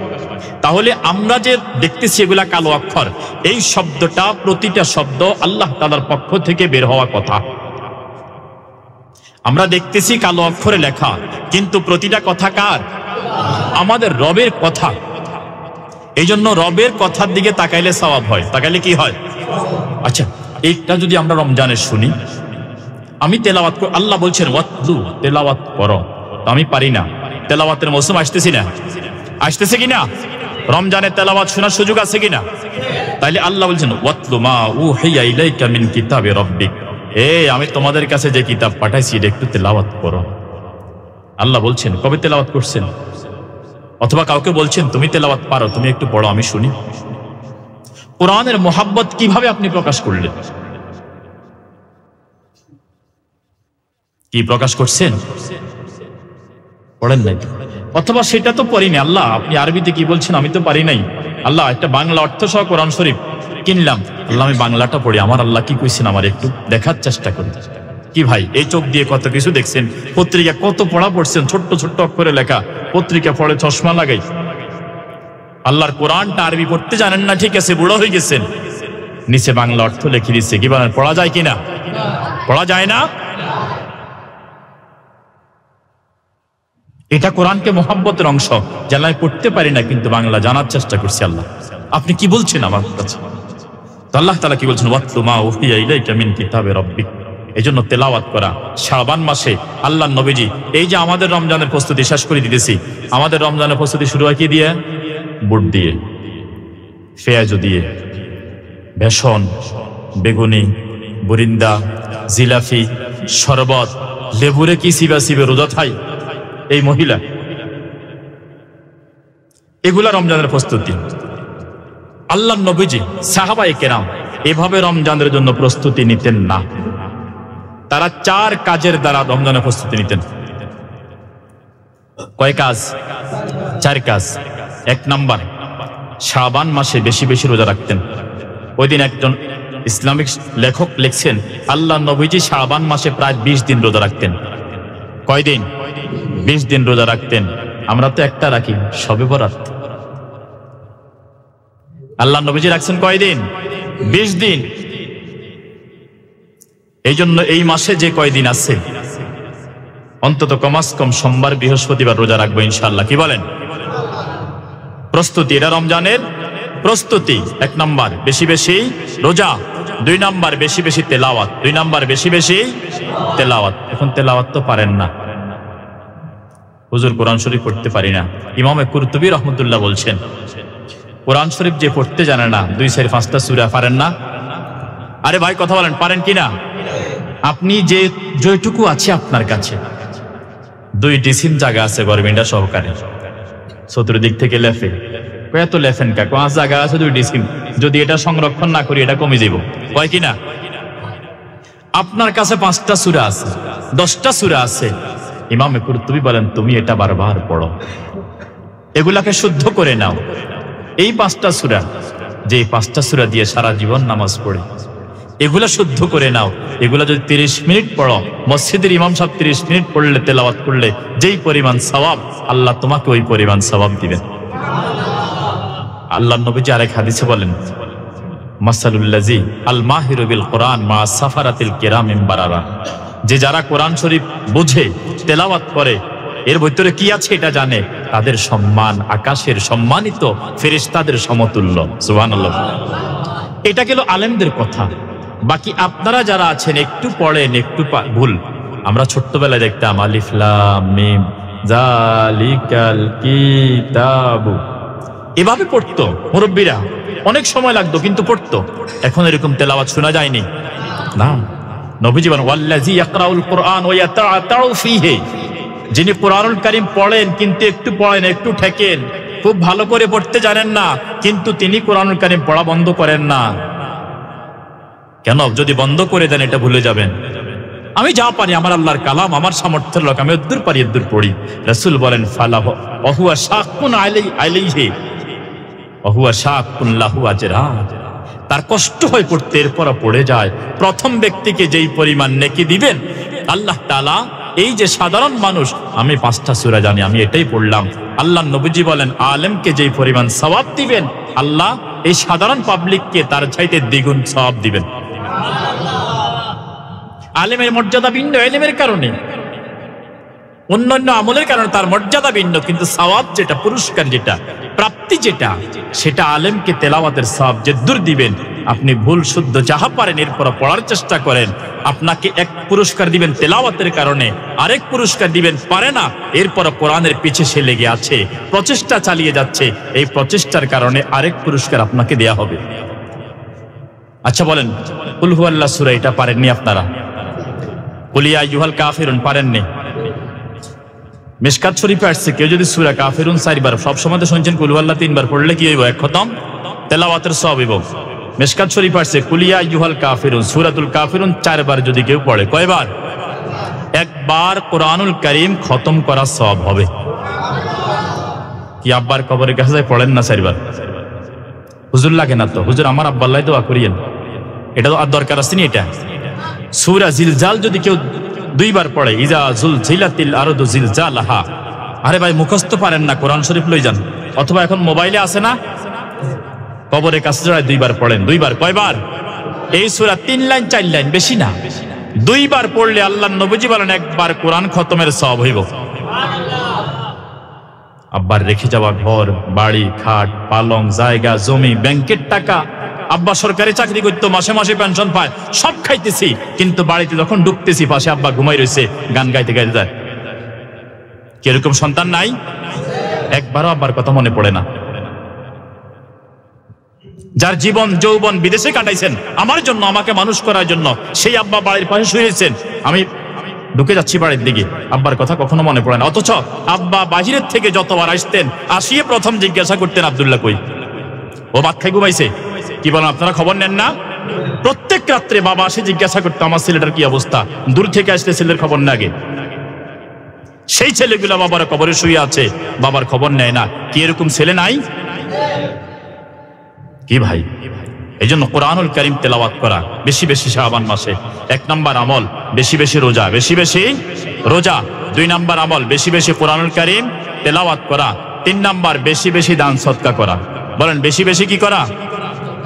S1: তাহলে আমরা যে দেখতেছি এগুলা কালো অক্ষর, এই শব্দটা, প্রতিটা শব্দ আল্লাহ তাআলার পক্ষ থেকে বের হওয়া কথা। আমরা দেখতেছি কালো অক্ষরে লেখা, কিন্তু প্রতিটা কথা কার? আমাদের রবের কথা। এই জন্য রবের কথার দিকে তাকাইলে সওয়াব হয়, তাকাইলে কি হয়? আচ্ছা এইটা যদি আমরা রমজানে শুনি, আমি তেলাওয়াত করি, আল্লাহ বলছেন ওয়াতলু, তেলাওয়াত করো, তো আমি পারি না। তেলাওয়াতের মৌসুম আসতেছি না, আসতেছে কিনা? রমজানের তেলাওয়াত শোনার সুযোগ আছে কিনা? তাইলে আল্লাহ বলছেন ওয়াতলু মা উহিয়া ইলাইকা মিন কিতাবি রাব্বিক, আমি তোমাদের কাছে যে কিতাব পাঠাইছি এটা একটু তেলাওয়াত করো। আল্লাহ বলছেন কবে তেলাওয়াত করছেন? অথবা কাউকে বলছেন তুমি তেলাওয়াত পারো, তুমি একটু পড়ো আমি শুনি। কোরআনের মোহাব্বত কিভাবে আপনি প্রকাশ করলেন? কি প্রকাশ করছেন? পড়েন নাই। অথবা সেটা তো পড়িনি, আল্লাহ আপনি আরবিতে কি বলছেন আমি তো পারি নাই, আল্লাহ একটা বাংলা অর্থ সহ কোরআন শরীফ কিনলাম, আল্লাহ আমি বাংলাটা পড়ি, আমার আল্লাহ কি কইছেন আমার একটু দেখার চেষ্টা করি। কি ভাই, এই চোখ দিয়ে কত কিছু দেখছেন, পত্রিকা কত পড়া পড়ছেন, ছোট্ট ছোট্ট অক্ষরে লেখা, পত্রিকা পড়ে চশমা লাগাই। আল্লাহর কোরআনটা আরবি পড়তে জানেন না, ঠিক আছে, বুড়ো হয়ে গেছেন, নিচে বাংলা অর্থ লিখে দিচ্ছে। কি বলেন, পড়া যায় কিনা? পড়া যায় না। এটা কোরআনকে মোহাব্বতের অংশ, যেন আমি পড়তে পারি না কিন্তু বাংলা জানার চেষ্টা করছি। আল্লাহ আপনি কি বলছেন আমার কাছে? তো আল্লাহ তাআলা কি বলছেন, ওয়াতলু মা উহিয়া ইলাইকা মিন কিতাবি রাব্বিক। এই জন্য তেলাওয়াত করা শাবান মাসে আল্লাহর নবীজি, এই যে আমাদের রমজানের প্রস্তুতি শেষ করে দিতেছি, আমাদের রমজানের প্রস্তুতি শুরু হয় কি দিয়ে? বুট দিয়ে, পেঁয়াজ দিয়ে, বেসন, বেগুনি, বুরিন্দা, জিলাফি, শরবত, লেবুরে কি সিবা সিবে রোজা থাই এই মহিলা, এগুলা রমজানের প্রস্তুতি। আল্লাহর নবীজি সাহাবায়ে কেরাম এভাবে রমজানের জন্য প্রস্তুতি নিতেন না, তারা 4 কাজের দ্বারা রমজানের প্রস্তুতি নিতেন। কয় কাজ? 4 কাজ। 1 নাম্বার, শাবান মাসে বেশি বেশি রোজা রাখতেন। ওই দিন একজন ইসলামিক লেখক লিখছেন, আল্লাহর নবীজি শাবান মাসে প্রায় 20 দিন রোজা রাখতেন। কয় দিন? 20 দিন রোজা রাখতেন। আমরা তো একটা রাখি, শবে বরাত। আল্লাহর নবীজি রাখছেন কয় দিন? 20 দিন। এই জন্য এই মাসে যে কয়দিন আছে অন্তত কমাস কম সোমবার বৃহস্পতিবার রোজা রাখবো ইনশাআল্লাহ। কি বলেন? প্রস্তুতি, এটা রমজানের প্রস্তুতি। 1 নাম্বার বেশি বেশি রোজা, 2 নাম্বার বেশি বেশি তেলাওয়াত, 2 নাম্বার বেশি বেশি তেলাওয়াত। এখন তেলাওয়াত তো পারেন না, হুজুর কোরআন শরীফ পড়তে পারি না। ইমামে কুরতুবী রহমতুল্লাহ বলছেন, কোরআন শরীফ যে পড়তে জানে না, 2-4-5টা সূরা পারেন না। আরে ভাই কথা বলেন, পারেন কিনা? আপনি যে যেটুকু আছে আপনার কাছে, 2 ডিসিম জায়গা আছে গরমিন্ডা সহকারে, চতুর্দিক থেকে লেফে, এত লেফেন কা 5 জায়গা আছে 2 ডিসিম, যদি এটা সংরক্ষণ না করি এটা কমে যাব, কয় কিনা? আপনার কাছে 5টা সূরা আছে, 10টা সূরা আছে। ইমামে কুরতুবী বলেন, তুমি এটা বারবার পড়ো, এগুলাকে শুদ্ধ করে নাও। এই 5টা সূরা, যে 5টা সূরা দিয়ে সারা জীবন নামাজ পড়ে, এগুলা শুদ্ধ করে নাও। এগুলা যদি 30 মিনিট পড়ো, মসজিদের ইমাম সাহেব 30 মিনিট পড়লে, তেলাওয়াত করলে যেই পরিমাণ সওয়াব, আল্লাহ তোমাকে ওই পরিমাণ সওয়াব দিবেন। আল্লাহর নবীজি আরেক হাদিসে বলেন, মাসালুল্লাযী আল মাহিরু বিল কোরআন মা সাফারাতিল কিরামিন বারারা। যে যারা কোরআন শরীফ বুঝে তেলাওয়াত করে, এর ভিতরে কি আছে এটা জানে, তাদের সম্মান আকাশের সম্মানিত ফেরেশতাদের সমতুল্য। সুবহানাল্লাহ। এটা গেল আলেমদের কথা। বাকি আপনারা যারা আছেন, একটু পড়েন, একটু ভুল। আমরা ছোট্টবেলায় দেখতাম আলিফ লাম মিম যালিকাল কিতাবু, এভাবে পড়তো মুরব্বীরা, অনেক সময় লাগতো কিন্তু পড়তো। এখন এরকম তেলাওয়াত শোনা যায়নি না। নবীজি বলেন, ওয়াল্লাযী ইয়াকরাউল কুরআন ওয়া ইয়াতাআতাউ ফীহি, যিনি কোরআনুল কারীম পড়েন কিন্তু একটু পড়েন, একটু ঠেকেন, খুব ভালো করে পড়তে জানেন না, কিন্তু তিনি কোরআনুল কারীম পড়া বন্ধ করেন না। কেন? যদি বন্ধ করে দেন এটা ভুলে যাবেন। আমি যা পারি, আমার আল্লাহর কালাম, আমার সামর্থ্যের লোক, আমি এদ্দুর পারি এদ্দুর পড়ি। রাসূল বলেন, ফালাহু ওয়া শাকুন আলাইহি ওয়া শাকুন লাহু আজরা, তার কষ্ট হয় পড়তে, এরপর পড়ে যায়। প্রথম ব্যক্তিকে যেই পরিমাণ নেকি দিবেন আল্লাহ তাআলা, এই যে সাধারণ মানুষ, আমি 5টা সূরা জানি, আমি এটাই পড়লাম, আল্লাহর নবীজি বলেন আলেমকে যেই পরিমাণ সওয়াব দিবেন, আল্লাহ এই সাধারণ পাবলিককে তার চাইতে দ্বিগুণ সওয়াব দিবেন। আলেমের মর্যাদা ভিন্ন, ইলমের কারণে, অন্যান্য আমলের কারণে তার মর্যাদা ভিন্ন, কিন্তু সওয়াব যেটা, পুরস্কার যেটা, প্রাপ্তি যেটা, সেটা আলেমকে তেলাওয়াতের সওয়াব যে দূর দিবেন। আপনি ভুল শুদ্ধ যাহা পারেন এরপর পড়ার চেষ্টা করেন, আপনাকে এক পুরস্কার দিবেন তেলাওয়াতের কারণে, আরেক পুরস্কার দিবেন পারে না, এরপর কোরআনের পিছে সে লেগে আছে, প্রচেষ্টা চালিয়ে যাচ্ছে, এই প্রচেষ্টার কারণে আরেক পুরস্কার আপনাকে দেয়া হবে। আচ্ছা বলেন, কুল হুয়াল্লাহ সূরা এটা পারেননি আপনারা? কুল ইয়া আইয়ুহাল কাফিরুন পারেননি? মিশকাত শরীফে আসছে কেউ যদি সূরা কাফিরুন 4 বার, সব সময় তো শুনছেন কুল হুয়াল্লাহ 3 বার পড়লে কি হইব? এক খতম তেলাওয়াতের সওয়াব হইব। মিশকাত শরীফে আসছে কুলিয়া আইয়ুহাল কাফিরুন, সূরাতুল কাফিরুন 4 বার যদি কেউ পড়ে, কয়বার? একবার কোরআনুল কারীম খতম করা সওয়াব হবে। কি আব্বার কবরের কাছে যায় পড়েন না 4 বার? হুজুর লাগে না তো, হুজুর আমার আব্বাল্লাহ দোয়া করিয়েন, এটা তো আর দরকার আছে নি? এটা সূরা জিলজাল যদি কেউ 2 বার পড়ে, ইজা জুলজিলাতিল আরদু জিলজালাহা, আরে ভাই মুখস্থ পারেন না, কোরআন শরীফ লই যান, অথবা এখন মোবাইলে আছে না, কবরের কাছে যায় 2 বার পড়েন। 2 বার কয়বার? এই সূরা 3 লাইন 4 লাইন, বেশি না। 2 বার পড়লে আল্লাহর নবীজি বলেন একবার কোরআন খতমের সওয়াব হইব। আব্বার রেখে যাওয়া ঘর বাড়ি খাট পালং জায়গা জমি ব্যাংকের টাকা, আব্বা সরকারি চাকরি করতো, মাসে মাসে পেনশন পায়, সব খাইতেছি, কিন্তু বাড়িতে যখন ঢুকতেছি পাশে আব্বা ঘুমাই রয়েছে, গান গাইতে গাইতে যায়। কিরকম সন্তান নাই? একবারও আব্বার কথা মনে পড়ে না। যার জীবন যৌবন বিদেশে কাটাইছেন আমার জন্য, আমাকে মানুষ করার জন্য, সেই আব্বা বাড়ির পাশে শুয়েছেন, আমি ঢুকে যাচ্ছি বাড়ির দিকে, আব্বার কথা কখনো মনে পড়ে না। অথচ আব্বা বাহিরের থেকে যতবার আসতেন, আসিয়ে প্রথম জিজ্ঞাসা করতেন আব্দুল্লাহ কই, ও ভাত খাই ঘুমাইছে? কি বলেন আপনারা, খবর নেন না? প্রত্যেক রাত্রে বাবা আসে জিজ্ঞাসা করতো আমার ছেলেটার কি অবস্থা। দূর থেকে আসলে ছেলের খবর না আগে, সেই ছেলেগুলো বাবার কবরে শুয়ে আছে, বাবার খবর নেয় না। কি এরকম ছেলে নাই? কি ভাই, এই জন্য কোরআনুল কারীম তেলাওয়াত করা বেশি বেশি শাবান মাসে। 1 নাম্বার আমল বেশি বেশি রোজা, বেশি বেশি রোজা। 2 নাম্বার আমল বেশি বেশি কোরআনুল কারীম তেলাওয়াত করা। 3 নাম্বার বেশি বেশি দান সদকা করা। বলেন বেশি বেশি কি করা?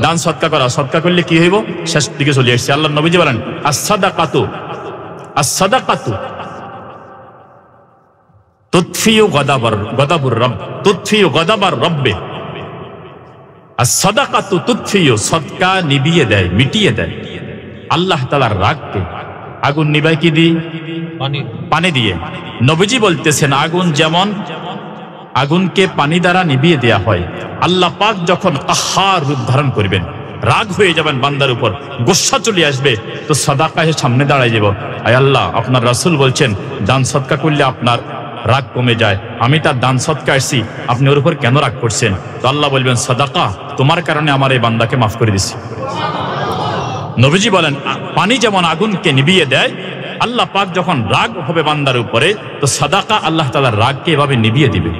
S1: দান সদকা করা। সদকা করলে কি হইব? শেষ দিকে চলে আসছে। আল্লাহর নবীজি বলেন আস-সাদাকাতু তুতফিউ গাদাবুর রব, তুতফিউ গাদাবার রব্বে। আস-সাদাকাতু তুতফিউ, সদকা নিভিয়ে দেয়, মিটিয়ে দেয় আল্লাহ তাআলার রাগকে। আগুন নিভায় কি দিয়ে? পানি দিয়ে। নবীজি বলতেছেন আগুন যেমন আগুনকে পানি দ্বারা নিভিয়ে দেয়া হয়, আল্লাহ পাক যখন কাহ্হার রূপ ধারণ করবেন, রাগ হয়ে যাবেন বান্দার উপর, গোসা চলে আসবে, তো সাদাকা এসে সামনে দাঁড়ায় যাব, আয় আল্লাহ আপনার রাসূল বলছেন দান সদকা করলে আপনার রাগ কমে যায়, আমি তার দান সদকা আসছি, আপনি ওর উপর কেন রাগ করছেন? তো আল্লাহ বলবেন সাদাকা, তোমার কারণে আমার এই বান্দাকে মাফ করে দিছি। নবীজি বলেন পানি যেমন আগুনকে নিভিয়ে দেয়, আল্লাহ পাক যখন রাগ হবে বান্দার উপরে, তো সাদাকা আল্লাহ তাআলার রাগকে এভাবে নিভিয়ে দিবে।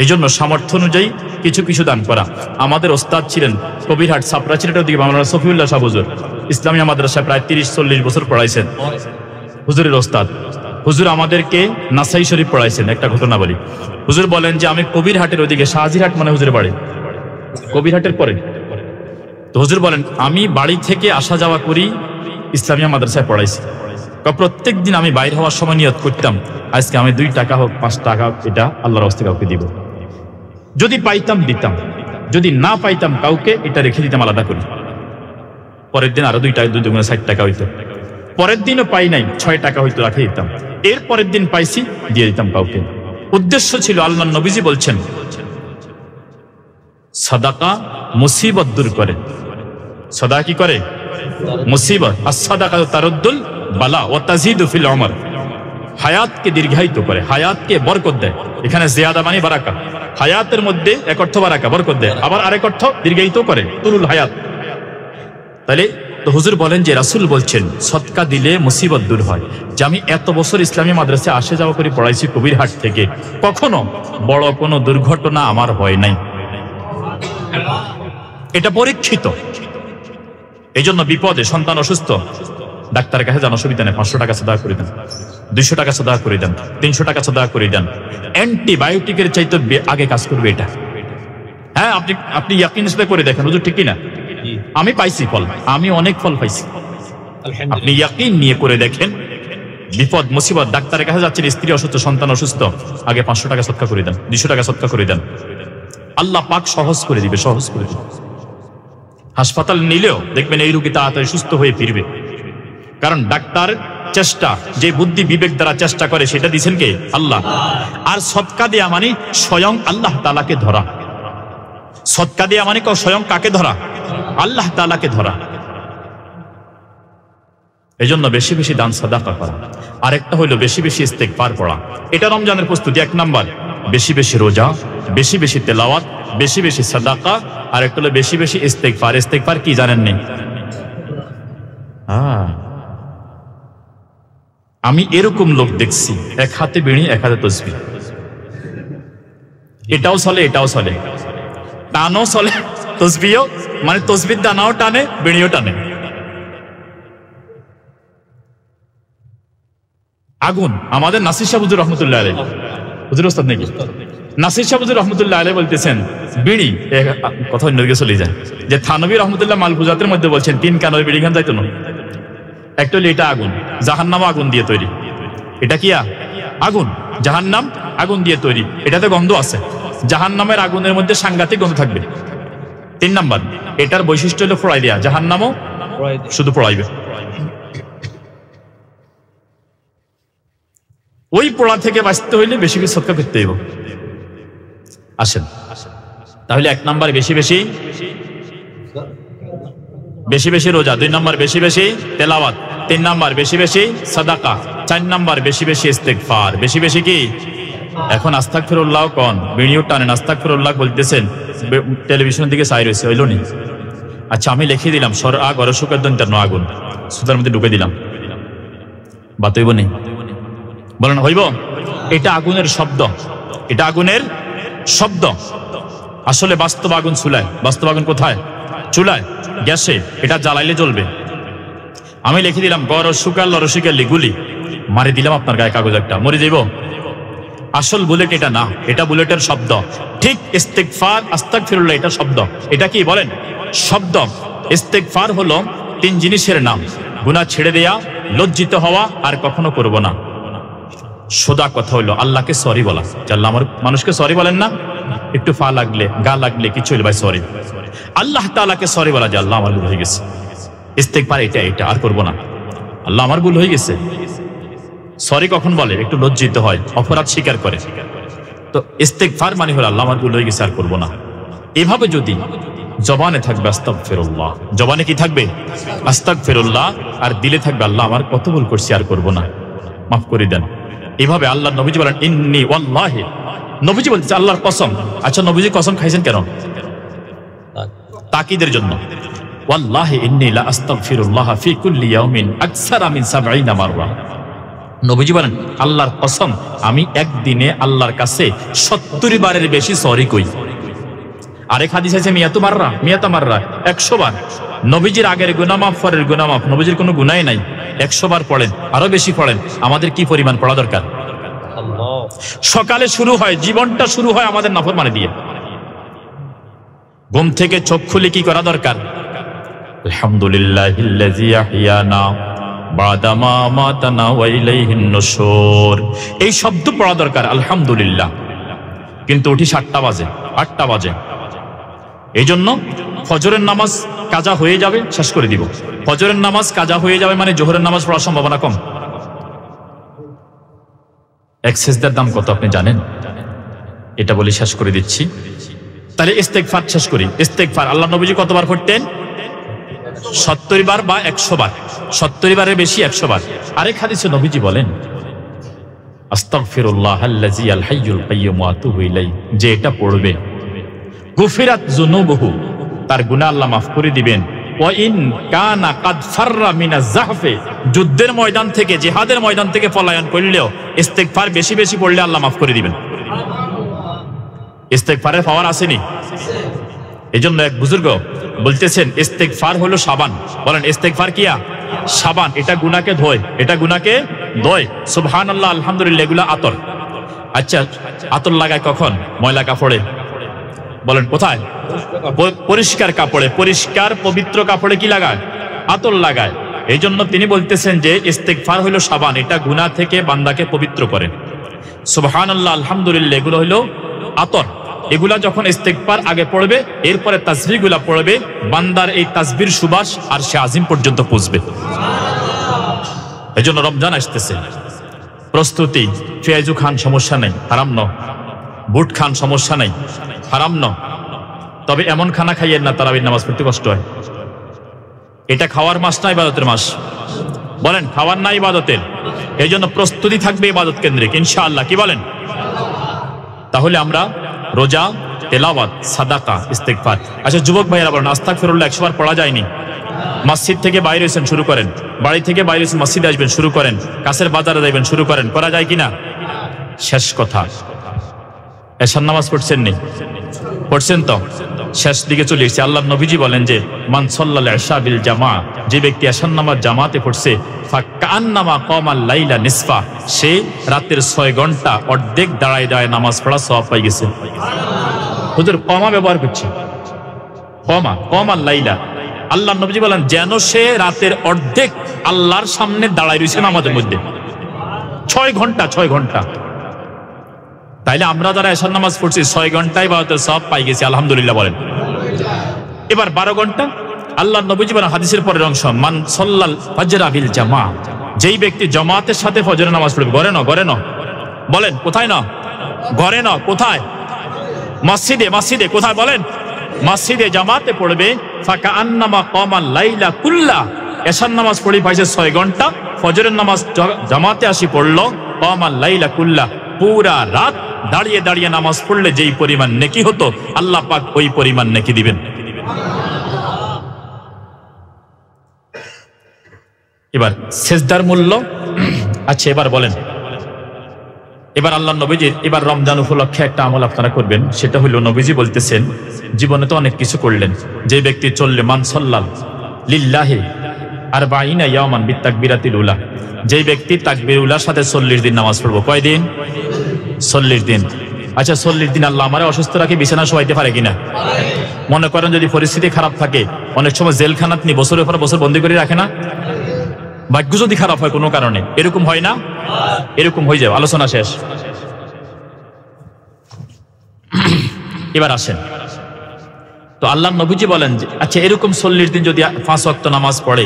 S1: এই জন্য সামর্থ্য অনুযায়ী কিছু কিছু দান করা। আমাদের ওস্তাদ ছিলেন কবিরহাট ছাপড়া সিলেটের দিকে মাওলানা সফিউল্লাহ শাহ হুজুর, ইসলামিয়া মাদ্রাসায় প্রায় 30-40 বছর পড়াইছেন। হুজুরের ওস্তাদ হুজুর আমাদেরকে নাসাই শরীফ পড়াইছেন। একটা ঘটনা বলি, হুজুর বলেন যে আমি কবিরহাটের ওইদিকে, শাহজিরহাট মানে হুজুরের বাড়ি, কবিরহাটের পরে। তো হুজুর বলেন আমি বাড়ি থেকে আসা যাওয়া করি, ইসলামিয়া মাদ্রাসায় পড়াইছি। প্রত্যেক দিন আমি বাইরে হওয়ার সময় নিয়ত করতাম আজকে আমি 2 টাকা হোক 5 টাকা হোক এটা আল্লাহর রাস্তায় কাউকে দিব, যদি পাইতাম দিতাম, যদি না পাইতাম কাউকে এটা রেখে দিতাম আলাদা করি। পরের দিন আরো 2 টাকা, 2 দুগুণে 60 টাকা হইতো। পরের দিনও পাই নাই, 6 টাকা হইতো, রাখে দিতাম। এর পরের দিন পাইছি, দিয়ে দিতাম কাউকে। উদ্দেশ্য ছিল আল্লাহর নবীজি বলছেন সাদাকা মুসিবত দূর করে। সাদাকা কি করে? মুসিবত। as-সাদাকা তারুদ্দুল বালা ওয়া তাজিদু ফিল উমর, হায়াতকে দীর্ঘায়িত করে, হায়াতকে বরকত দেয়। এখানে জিয়াদা মানে বারাকা, হায়াতের মধ্যে এক অর্থ বারাকা বরকত দেয়, আবার আরেক অর্থ দীর্ঘায়িত করে, তুলুল হায়াত। তাহলে তো হুজুর বলেন যে রাসূল বলছেন সদকা দিলে মুসিবত দূর হয়। যে আমি এত বছর ইসলামী মাদ্রাসায় আসে যাওয়া করে পড়াইছি কবিরহাট থেকে, কখনো বড় কোনো দুর্ঘটনা আমার হয় নাই, এটা পরীক্ষিত। এই জন্য বিপদে, সন্তান অসুস্থ, ডাক্তারের কাছে যান, অসুবিধা নেই, 500 টাকা সাদা করে দেন, 200 টাকা সাদা করে দেন, 300 টাকা সাদা করে দেন। অ্যান্টিবায়োটিকের চাইতে আগে কাজ করবে এটা। হ্যাঁ, আপনি ইয়াকিনের সাথে করে দেখেন হুজুর, ঠিক না? আমি পাইছি ফল, আমি অনেক ফল পাইছি। আপনি ইয়াকিন নিয়ে করে দেখেন, বিপদ মুসিবত, ডাক্তারের কাছে যাচ্ছেন, স্ত্রী অসুস্থ, সন্তান অসুস্থ, আগে 500 টাকা সদকা করে দেন, 200 টাকা সদকা করে দেন, আল্লাহ পাক সহজ করে দিবে, সহজ করে দিবে। হাসপাতাল নিলেও দেখবেন এই রোগী তাড়াতাড়ি সুস্থ হয়ে ফিরবে, কারণ ডাক্তার চেষ্টা, যে বুদ্ধি বিবেক দ্বারা চেষ্টা করে সেটা দিয়েছেন কে? আল্লাহ। আর সদকা দেয়া মানে স্বয়ং আল্লাহ তাআলাকে ধরা। সদকা দেয়া মানে স্বয়ং কাকে ধরা? আল্লাহ তাআলাকে ধরা। এজন্য বেশি বেশি দান সাদাকা করা। আরেকটা হইলো বেশি বেশি ইস্তেগফার পড়া। এটা রমজানের প্রস্তুতি 1 নাম্বার। বেশি বেশি রোজা, বেশি বেশি তেলাওয়াত, বেশি বেশি সাদাকা। আরেকটা হলো বেশি বেশি ইস্তেগফার। ইস্তেগফার কি জানেন নি? আমি এরকম লোক দেখছি, এক হাতে বিড়ি এক হাতে তসবিহ। এটাও চলে এটাও চলে, টানও চলে তসবিহও, মানে তসবির দানাও টানে বিড়িও টানে। আগুন। আমাদের নাসির শাহ হুজুর রহমতুল্লাহ আলাইহি, হুজুর ওস্তাদ নাকি নাসির শাহ হুজুর রহমতুল্লাহ আলাইহি বলতেছেন বিড়ি, কথা অন্যদিকে চলে যায়, যে থানবী রহমতুল্লাহ মালফুজাতের মধ্যে বলছেন 3 কানের বিড়ি খান যাইতো না। একটা হলো এটা আগুন, জাহান্নাম আগুন দিয়ে তৈরি। এটা কি আগুন? জাহান্নাম আগুন দিয়ে তৈরি, এটাতে গন্ধ আছে। জাহান্নামের আগুনের মধ্যে সাংঘাতিক গন্ধ থাকবে। 3 নাম্বার, এটার বৈশিষ্ট্য হলো পোড়াই দেয়া, জাহান্নামও শুধু পোড়াইবে। ওই পোড়া থেকে বাঁচতে হইলে বেশি বেশি সদকা করতে হইব। আসেন তাহলে 1 নাম্বার বেশি বেশি বেশি বেশি রোজা, 2 নাম্বার বেশি বেশি তেলাওয়াত, 3 নাম্বার বেশি বেশি সাদাকা, 4 নাম্বার বেশি বেশি ইস্তেগফার। বেশি বেশি কি? এখন আস্তাগফিরুল্লাহ কোন ভিডিও টানেন, আস্তাগফিরুল্লাহ বলতেছেন, টেলিভিশনের দিকে চাই রয়েছে, হইল নি? আচ্ছা আমি লিখে দিলাম সর গরসুকের দন্তার ন আগুন, সুতার মধ্যে ঢুকে দিলাম, বাত হইব নি? বলেন হইব? এটা আগুনের শব্দ, এটা আগুনের শব্দ। আসলে বাস্তব আগুন চুলায়। বাস্তব আগুন কোথায়? চুলায়, গ্যাসে। এটা জ্বালাইলে জ্বলবে। আমি লিখে দিলাম গরসুকাল লরসিকাল গুলি, মারি দিলাম আপনার গায়ে কাগজ একটা, মরে যাইব? আসল বুলেট এটা না, এটা বুলেটের শব্দ। ঠিক ইস্তেগফার আস্তাগফিরুল্লাহ এটা শব্দ। এটা কি বলেন? শব্দ। ইস্তেগফার হলো 3 জিনিসের নাম: গুনাহ ছেড়ে দেয়া, লজ্জিত হওয়া, আর কখনো করব না। সোজা কথা হইলো আল্লাহকে সরি বলা। আল্লাহ আমার মানুষকে সরি বলেন না? একটু ফা লাগলে, গা লাগলে কিছু হইলে ভাই সরি। আল্লাহ তাআলাকে সরি বলা, যে আল্লাহ আমার ভুল হয়ে গেছে। ইস্তেগফার এটা আর করব না, আল্লাহ আমার ভুল হয়ে গেছে। সরি কখন বলে? একটু লজ্জিত হয়, অপরাধ স্বীকার করে। তো ইস্তেগফার মানে হলো আল্লাহ আমার ভুল হয়ে গেছে, আর করব না। এভাবে যদি জবানে থাকবে আস্তাগফিরুল্লাহ, জবানে কি থাকবে? আস্তাগফিরুল্লাহ, আর দিলে থাকবে আল্লাহ আমার কত ভুল করছি, আর করব না, মাফ করে দেন। এভাবে আল্লাহ নবীজি বলেন ইন্নী ওয়াল্লাহি, নবীজি বলছে আল্লাহর কসম। আচ্ছা নবীজি কসম খাইছেন কেন? তাকিদের জন্য। ওয়াল্লাহি ইন্নী লা আস্তাগফিরুল্লাহ ফি কুল্লি ইয়াউমিন আকসারা মিন 70 মাররা। নবীজি বলেন আল্লাহর কসম, আমি একদিনে আল্লাহর কাছে 70 বারের বেশি সরি কই। আরেক হাদিস আছে মিয়াতু মাররা, 100 বার। নবীজির আগের গুনাহ মাফ, পরের গুনাহ মাফ। নবীজির কোনো গুনাহই নাই, 100 বার পড়েন, আরো বেশি পড়েন। আমাদের কি পরিমাণ পড়া দরকার? সকালে শুরু হয়, জীবনটা শুরু হয় আমাদের নাফরমানি দিয়ে। ঘুম থেকে চোখ খুলে কি করা দরকার? আলহামদুলিল্লাহিল্লাযী আহইয়ানা বাদা মা আমাতানা ওয়া ইলাইহিন নুশুর। এই শব্দ পড়া দরকার, আলহামদুলিল্লাহ। কিন্তু উঠি 7টা বাজে, 8টা বাজে। এই জন্য ফজরের নামাজ কাজা হয়ে যাবে, শেষ করে দিব। ফজরের নামাজ কাজা হয়ে যাবে মানে জোহরের নামাজ পড়ার সম্ভাবনা কম। এক সেজদার দাম কত আপনি জানেন? এটা বলে শেষ করে দিচ্ছি। তাহলে ইস্তেগফার শেষ করি। ইস্তেগফার আল্লাহ নবীজি কতবার পড়তেন? 70 বার বা 100 বার। 70 বারের বেশি 100 বার। আরেক হাদিসে নবীজি বলেন আস্তাগফিরুল্লাহাল্লাযী আল হাইয়ুল কাইয়্যুম ওয়া আতুবু ইলাইহি, যে এটা পড়বে গুফিরাত যুনুবুহু, তার গুনাহ আল্লাহ মাফ করে দিবেন। ওয়া ইন কানা কাদ ফাররা মিনাজ যাহফি, যুদ্ধের ময়দান থেকে, জিহাদের ময়দান থেকে পলায়ন করলেও ইস্তেগফার বেশি বেশি পড়লে আল্লাহ মাফ করে দিবেন। ইস্তেগফারের পাওয়ার আসেনি? এজন্য এক বুজুর্গ বলতেছেন ইস্তেগফার হলো সাবান। বলেন ইস্তেগফার কিয়া? সাবান। এটা গুনাহকে ধোয়, এটা গুনাহকে ধোয়। সুবহানাল্লাহ, আলহামদুলিল্লাহ, এগুলা আতর। আচ্ছা আতর লাগায় কখন? ময়লা কাপড়ে। বলেন কোথায়? পরিষ্কার কাপড়ে, পরিষ্কার পবিত্র কাপড়ে কি লাগায়? আতর লাগায়। এই জন্য তিনি বলতেছেন যে ইস্তেগফার হইল সাবান, এটা গুনাহ থেকে বান্দাকে পবিত্র করে। সুবহানাল্লাহ, আলহামদুলিল্লাহ, এগুলো হইল আতর। এগুলা যখন ইস্তেগফার আগে পড়বে, এরপরে তাসবিহগুলা পড়বে, বান্দার এই তাসবির সুবাস আর সে আজিম পর্যন্ত পৌঁছবে। এই জন্য রমজান আসতেছে, প্রস্তুতি। পেঁয়াজু খান সমস্যা নেই, হারাম ন। বুট খান সমস্যা নেই, হারাম ন। তবে এমন খানা খাইয়েন না তারাবির নামাজ পড়তে কষ্ট হয়। এটা খাওয়ার মাস না ইবাদতের মাস? বলেন খাওয়ার না ইবাদতের? এই জন্য প্রস্তুতি থাকবে ইবাদত কেন্দ্রিক ইনশাআল্লাহ। কি বলেন? তাহলে আমরা রোজা, তেলাওয়াত, সাদাকা, ইস্তেগফার। আচ্ছা যুবক ভাইয়েরা বলেন আস্তাগফিরুল্লাহ 100 বার পড়া যায়নি? মসজিদ থেকে বাইরে হয়েছেন শুরু করেন, বাড়ি থেকে বাইরে হয়েছেন মসজিদে আসবেন শুরু করেন, কাছের বাজারে যাইবেন শুরু করেন, করা যায় কিনা? শেষ কথা, এশার নামাজ পড়ছেন নি? পড়ছেন তো? শেষ দিকে চলে এসেছে। আল্লাহ নবীজি বলেন যে মান সাল্লাল ইশা বিল জামা, যে ব্যক্তি এশার নামাজ জামাতে পড়ছে, ফাকান্নামা কামাল লাইলা নিসফা, সে রাতের 6 ঘন্টা অর্ধেক দাঁড়ায় দাঁড়ায় নামাজ পড়া সওয়াব পাই গেছে। হুজুর কমা ব্যবহার করছে, কমাল লাইলা। আল্লাহ নবীজি বলেন যেন সে রাতের অর্ধেক আল্লাহর সামনে দাঁড়ায় রয়েছে নামাজের মধ্যে 6 ঘন্টা। তাইলে আমরা যারা এশার নামাজ পড়ছি 6 ঘন্টায় ইবাদতের সওয়াব পাই গেছি আলহামদুলিল্লাহ বলেন। এবার 12 ঘন্টা আল্লাহ নবীজি বলেন হাদিসের পরের অংশ, মান সাল্লাল ফাজরা বিল জামা, যেই ব্যক্তি জামাতের সাথে ফজরের নামাজ পড়বে, ঘরে না বলেন কোথায় না? ঘরে না কোথায়? মসজিদে কোথায় বলেন? মসজিদে জামাতে পড়বে, ফাকান্নামা কামাল লাইলা কুল্লা, এশার নামাজ পড়ি পাইছে 6 ঘন্টা, ফজরের নামাজ জামাতে আসি পড়লো, কামাল লাইলা কুল্লা, পুরা রাত দাঁড়িয়ে দাঁড়িয়ে নামাজ পড়লে যেই পরিমাণ নেকি হতো আল্লাহ পাক ওই পরিমাণ নেকি দিবেন। এবার সেজদার মূল্য। আচ্ছা এবার বলেন, এবার আল্লাহ নবীজির এবার রমজান উপলক্ষে একটা আমল আপনারা করবেন, সেটা হলো নবীজি বলতেছেন জীবনে তো অনেক কিছু করলেন, যে ব্যক্তি চললে মান সাল্লাল লিল্লাহি আরবাঈনা ইয়াওমান বিতাকবিরাতিল উলা, যেই ব্যক্তি তাকবীর উলার সাথে 40 দিন নামাজ পড়বো। কয়দিন? 40 দিন। আচ্ছা 40 দিন আল্লাহ আমারে অসুস্থ রাখে বিছানা শোয়াইতে পারে কিনা? মনে করেন যদি পরিস্থিতি খারাপ থাকে, অনেক সময় জেলখানাত নিয়ে বছরের পর বছর বন্দী করে রাখে না? ভাগ্য যদি খারাপ হয় কোনো কারণে, এরকম হয় না? এরকম হয়ে যাবে। আলোচনা শেষ। এবার আসেন, তো আল্লাহ নবীজি বলেন যে আচ্ছা এরকম 40 দিন যদি 5 ওয়াক্ত নামাজ পড়ে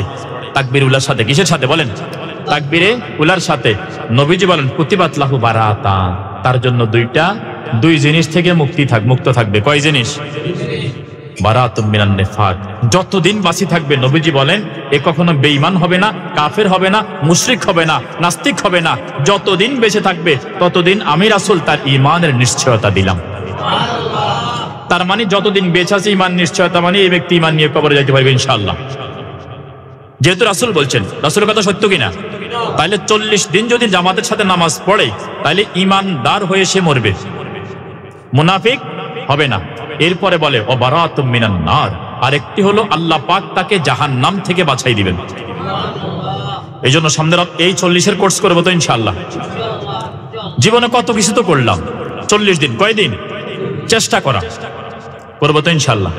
S1: তাকবীর উলার সাথে, কিসের সাথে বলেন? তাকবীরে উলার সাথে, নবীজি বলেন কুতিবাত লাহু বারাতান, তার জন্য দুই জিনিস থেকে মুক্ত থাকবে। কয় জিনিস? বারাতুম মিনান নিফাক, যতদিন বাঁচি থাকবে নবীজি বলেন এ কখনো বেঈমান হবে না, কাফের হবে না, মুশরিক হবে না, নাস্তিক হবে না। যতদিন বেঁচে থাকবে ততদিন আমি রাসূল তার ঈমানের নিশ্চয়তা দিলাম। তার মানে যতদিন বেঁচে আছে ঈমান নিশ্চয়তা, মানে এই ব্যক্তি ঈমান নিয়ে কবরে যাইতে পারবে ইনশাআল্লাহ। যেহেতু রাসূল বলছেন, রাসূলের কথা সত্য কিনা? তাহলে 40 দিন যদি জামাতের সাথে নামাজ পড়ে তাহলে ঈমানদার হয়ে সে মরবে, মুনাফিক হবে না। এরপরে বলে ও বারাতুম মিনান নার, আরেকটি হলো আল্লাহ পাক তাকে জাহান্নাম থেকে বাঁচাই দিবেন। এই জন্য সামনে এই 40-এর কোর্স করবো তো ইনশাআল্লাহ। জীবনে কত কিছু তো করলাম, 40 দিন কয়দিন চেষ্টা করা করবো তো ইনশাআল্লাহ।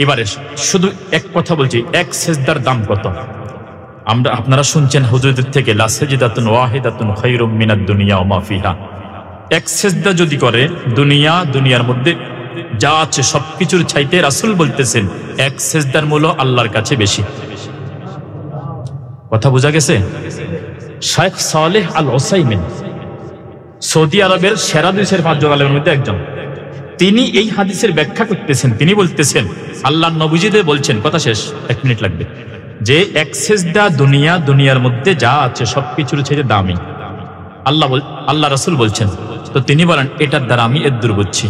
S1: এবারে শুধু এক কথা বলছি, এক সেজদার দাম কত? আপনারা শুনছেন হুজুরদের থেকে, লা সাজদাতুন ওয়াহিদাতুন খায়রুম মিনাদ দুনিয়া ওয়া মা ফিহা। এক সেজদা যদি করে দুনিয়ার মধ্যে যা আছে সবকিছুর চাইতে, রাসূল বলতেছেন এক সেজদার মূল্য আল্লাহর কাছে বেশি। কথা বোঝা গেছে? শেখ সালেহ আল উসাইমিন সৌদি আরবের সেরা 2-5 জন আলেমের মধ্যে একজন, তিনি এই হাদিসের ব্যাখ্যা করতেছেন। তিনি বলতেছেন আল্লাহ নবীজিদের বলছেন, কথা শেষ 1 মিনিট লাগবে, যে এক সেজদা দুনিয়ার মধ্যে যা আছে সবকিছুর চাইতে দামি। আল্লাহ রাসূল বলছেন, তো তিনি বলেন এটার দ্বারা আমি এদ্দুর বুঝছি,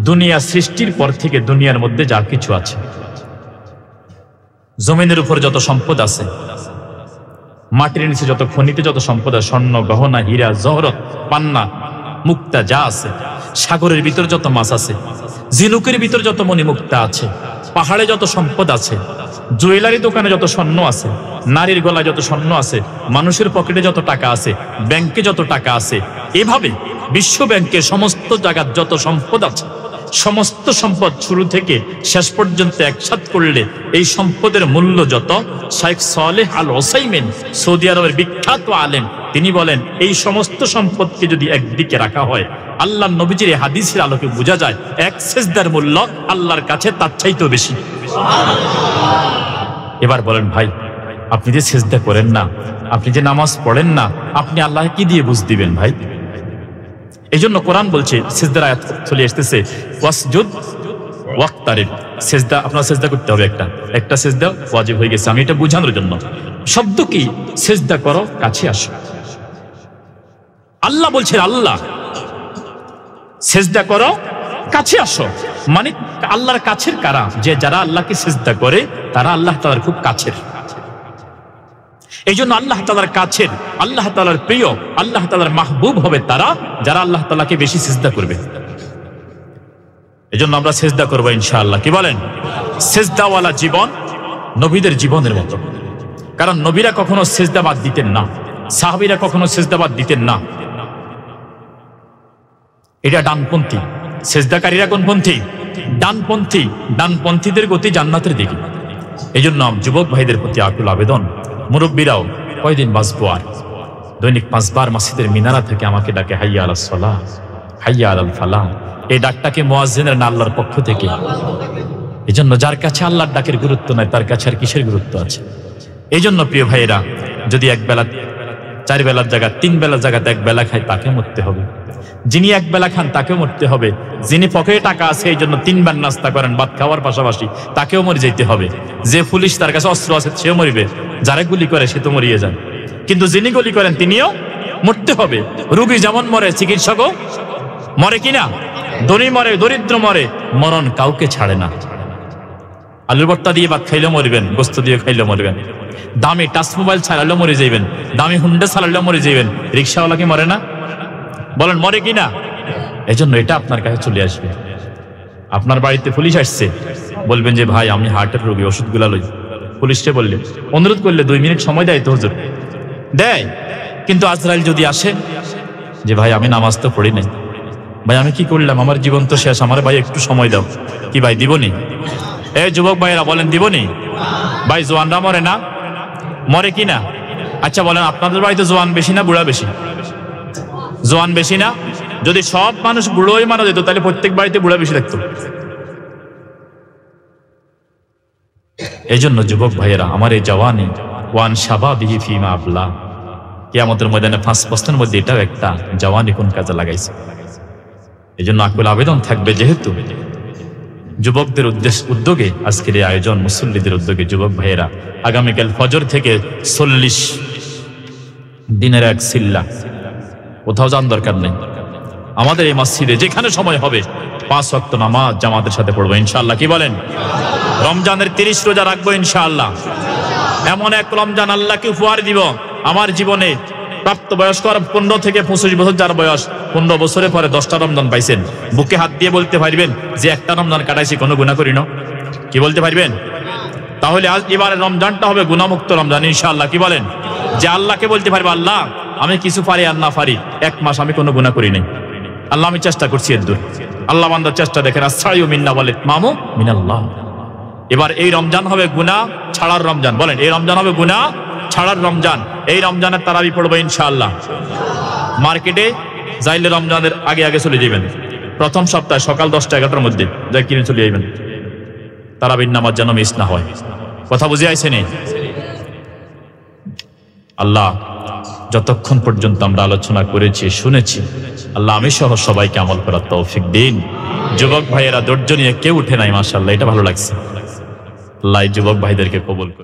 S1: দুনিয়া সৃষ্টির পর থেকে দুনিয়ার মধ্যে যা কিছু আছে, জমিনের উপর যত সম্পদ আছে, মাটির নিচে যত খনিতে যত সম্পদ আছে, স্বর্ণ গহনা হীরা জহরত পান্না মুক্তা যা আছে, সাগরের ভিতর যত মাছ আছে, ঝিনুকের ভিতর যত মণিমুক্তা আছে, পাহাড়ে যত সম্পদ আছে, জুয়েলারি দোকানে যত স্বর্ণ আছে, নারীর গলায় যত স্বর্ণ আছে, মানুষের পকেটে যত টাকা আছে, ব্যাংকে যত টাকা আছে, এভাবে বিশ্ব ব্যাংকে সমস্ত জায়গার যত সম্পদ আছে, সমস্ত সম্পদ শুরু থেকে শেষ পর্যন্ত একসাথ করলে এই সম্পদের মূল্য যত। শেখ সালেহ আল উসাইমিন সৌদি আরবের বিখ্যাত আলেম, তিনি বলেন এই সমস্ত সম্পদকে যদি একদিকে রাখা হয়, আল্লাহ নবীজির এই হাদিসের আলোকে বোঝা যায় এক সেজদার মূল্য আল্লাহর কাছে তার চাইতেও বেশি। এবার বলেন ভাই, আপনি যে সেজদা করেন না, আপনি যে নামাজ পড়েন না, আপনি আল্লাহকে কি দিয়ে বুঝ দিবেন ভাই? এই জন্য কোরআন বলছে, সিজদার আয়াত চলে আসতেছে, ওয়াসজুদ ওয়াক্তারিব, সেজদা আপনার সেজদা করতে হবে, একটা সেজদা ওয়াজিব হয়ে গেছে। আমি এটা বোঝানোর জন্য শব্দ কি, সেজদা করো, কাছে আসো। আল্লাহ বলছেন আল্লাহ সেজদা করো, কাছে আসো। মানে আল্লাহর কাছের কারা? যে যারা আল্লাহকে সেজদা করে তারা আল্লাহ তাআলার খুব কাছের। এই জন্য আল্লাহ তাআলার কাছের, আল্লাহ তাআলার প্রিয়, আল্লাহ তাআলার মাহবুব হবে তারা যারা আল্লাহ তাআলাকে বেশি সিজদা করবে। এই জন্য আমরা সিজদা করবো ইনশাআল্লাহ। কি বলেন? সিজদাওয়ালা জীবন নবীদের জীবনের মতো। কারণ নবীরা কখনো সিজদা বাদ দিতেন না, সাহাবীরা কখনো সিজদা বাদ দিতেন না। এটা ডানপন্থী। সিজদাকারীরা কোনপন্থী? ডানপন্থী। ডানপন্থীদের গতি জান্নাতের দিকে। এই জন্য যুবক ভাইদের প্রতি আকুল আবেদন, মুরব্বীরাও কয়দিন বাঁচবো আর? দৈনিক 5 বার মসজিদের মিনারা থেকে আমাকে ডাকে হাইয়া আলাস সালাহ, হাইয়া আলাল ফালাহ। এই ডাকটাকে মুয়াজ্জিনের না আল্লাহর পক্ষ থেকে। এই জন্য যার কাছে আল্লাহর ডাকের গুরুত্ব নাই তার কাছে আর কিসের গুরুত্ব আছে? এই জন্য প্রিয় ভাইয়েরা, যদি এক বেলা 4 বেলার জায়গা 3 বেলার জায়গাতে 1 বেলা খায় তাকে মরতে হবে। যিনি 1 বেলা খান তাকেও মরতে হবে। যিনি পকেটে টাকা আছে এই জন্য 3 বার নাস্তা করেন ভাত খাওয়ার পাশাপাশি, তাকেও মরে যেতে হবে। যে পুলিশ তার কাছে অস্ত্র আছে সেও মরিবে, যারা গুলি করে সে তো মরিয়ে যান। কিন্তু যিনি গুলি করেন তিনিও মরতে হবে। রোগী যেমন মরে চিকিৎসকও মরে কিনা? ধনী মরে, দরিদ্র মরে, মরণ কাউকে ছাড়ে না। আলুর ভর্তা দিয়ে ভাত খাইলেও মরবেন, গোস্ত দিয়ে খাইলেও মরবেন। দামি টাচ মোবাইল ছাড়ালেও মরে যাইবেন, দামি হুন্ডা ছাড়ালেও মরে যাইবেন। রিক্সাওয়ালা কি মরে না? বলেন মরে কিনা? এই জন্য এটা আপনার কাছে চলে আসবে। আপনার বাড়িতে পুলিশ আসছে, বলবেন যে ভাই আমি হার্টের রোগী, ওষুধগুলা লই। পুলিশকে বললে, অনুরোধ করলে 2 মিনিট সময় দেয় তো হুজুর? দেয়। কিন্তু আজরাইল যদি আসে যে ভাই আমি নামাজ তো পড়ি নাই, ভাই আমি কি করলাম, আমার জীবন তো শেষ, আমার ভাই একটু সময় দাও। কি ভাই দিবনি? এই যুবক ভাইয়েরা বলেন দিবনি? ভাই জোয়ানরা মরে না? মরে কিনা? আচ্ছা বলেন আপনাদের বাড়িতে জোয়ান বেশি না বুড়া বেশি? জোয়ান বেশি না? যদি সব মানুষ বুড়োই মারা যেত তাহলে প্রত্যেক বাড়িতে বুড়া বেশি থাকতো। এই জন্য যুবক ভাইয়েরা, আমার এই জওয়ানি ওয়ান শাবাবিহি ফিমা আবলা, কিয়ামতের ময়দানে 5 প্রশ্নের মধ্যে এটাও একটা, জওয়ানি কোন কাজে লাগাইছে। এই জন্য আকুল আবেদন থাকবে, যেহেতু যুবকদের উদ্যোগে আজকের এই আয়োজন, মুসল্লিদের উদ্যোগে, যুবক ভাইয়েরা আগামীকাল ফজর থেকে 40 দিনের এক সিল্লা, কোথাও যান দরকার নেই, আমাদের এই মসজিদে যেখানে সময় হবে 5 ওয়াক্ত নামাজ জামাতের সাথে পড়বো ইনশাআল্লাহ। কি বলেন? রমজানের 30 রোজা রাখবো ইনশাআল্লাহ। এমন এক রমজান আল্লাহকে উপহার দিব। আমার জীবনে প্রাপ্তবয়স্ক 15 থেকে 25 বছর যার বয়স, 15 বছরের পরে 10টা রমজান পাইছেন, বুকে হাত দিয়ে বলতে পারবেন যে একটা রমজান কাটাইছি, কোনো গুনাহ করি না? কি বলতে পারবেন? তাহলে আজ এবারে রমজানটা হবে গুনাহমুক্ত রমজান ইনশাআল্লাহ। কি বলেন? যে আল্লাহকে বলতে পারবে আল্লাহ আমি কিছু পারি আর না পারি, 1 মাস আমি কোনো গুনাহ করি নাই, আল্লাহ আমি চেষ্টা করছি এদূর। আল্লাহ বান্দার চেষ্টা দেখেন, আসসাইউ মিন্না ওয়াল ইতমামু মিনাল্লাহ। এবার এই রমজান হবে গুনাহ ছাড়ার রমজান। বলেন এই রমজান হবে গুনাহ ছাড়ার রমজান। এই রমজানের তারাবি পড়বো ইনশাআল্লাহ। মার্কেটে যাইলে রমজানের আগে আগে চলে যাবেন, প্রথম সপ্তাহে সকাল 10টা-11টার মধ্যে যাই কিনে চলে যাবেন, তারাবির নামাজ যেন মিস না হয়। কথা বুঝে আইছেনি? আল্লাহ যতক্ষণ পর্যন্ত আমরা আলোচনা করেছি, শুনেছি, আল্লাহ আমি সহ সবাইকে আমল করার তৌফিক দিন। যুবক ভাইয়েরা ধৈর্য নিয়ে কেউ উঠে নাই, মাশাআল্লাহ, এটা ভালো লাগছে। আল্লাহ যুবক ভাইদেরকে কবুল করুন।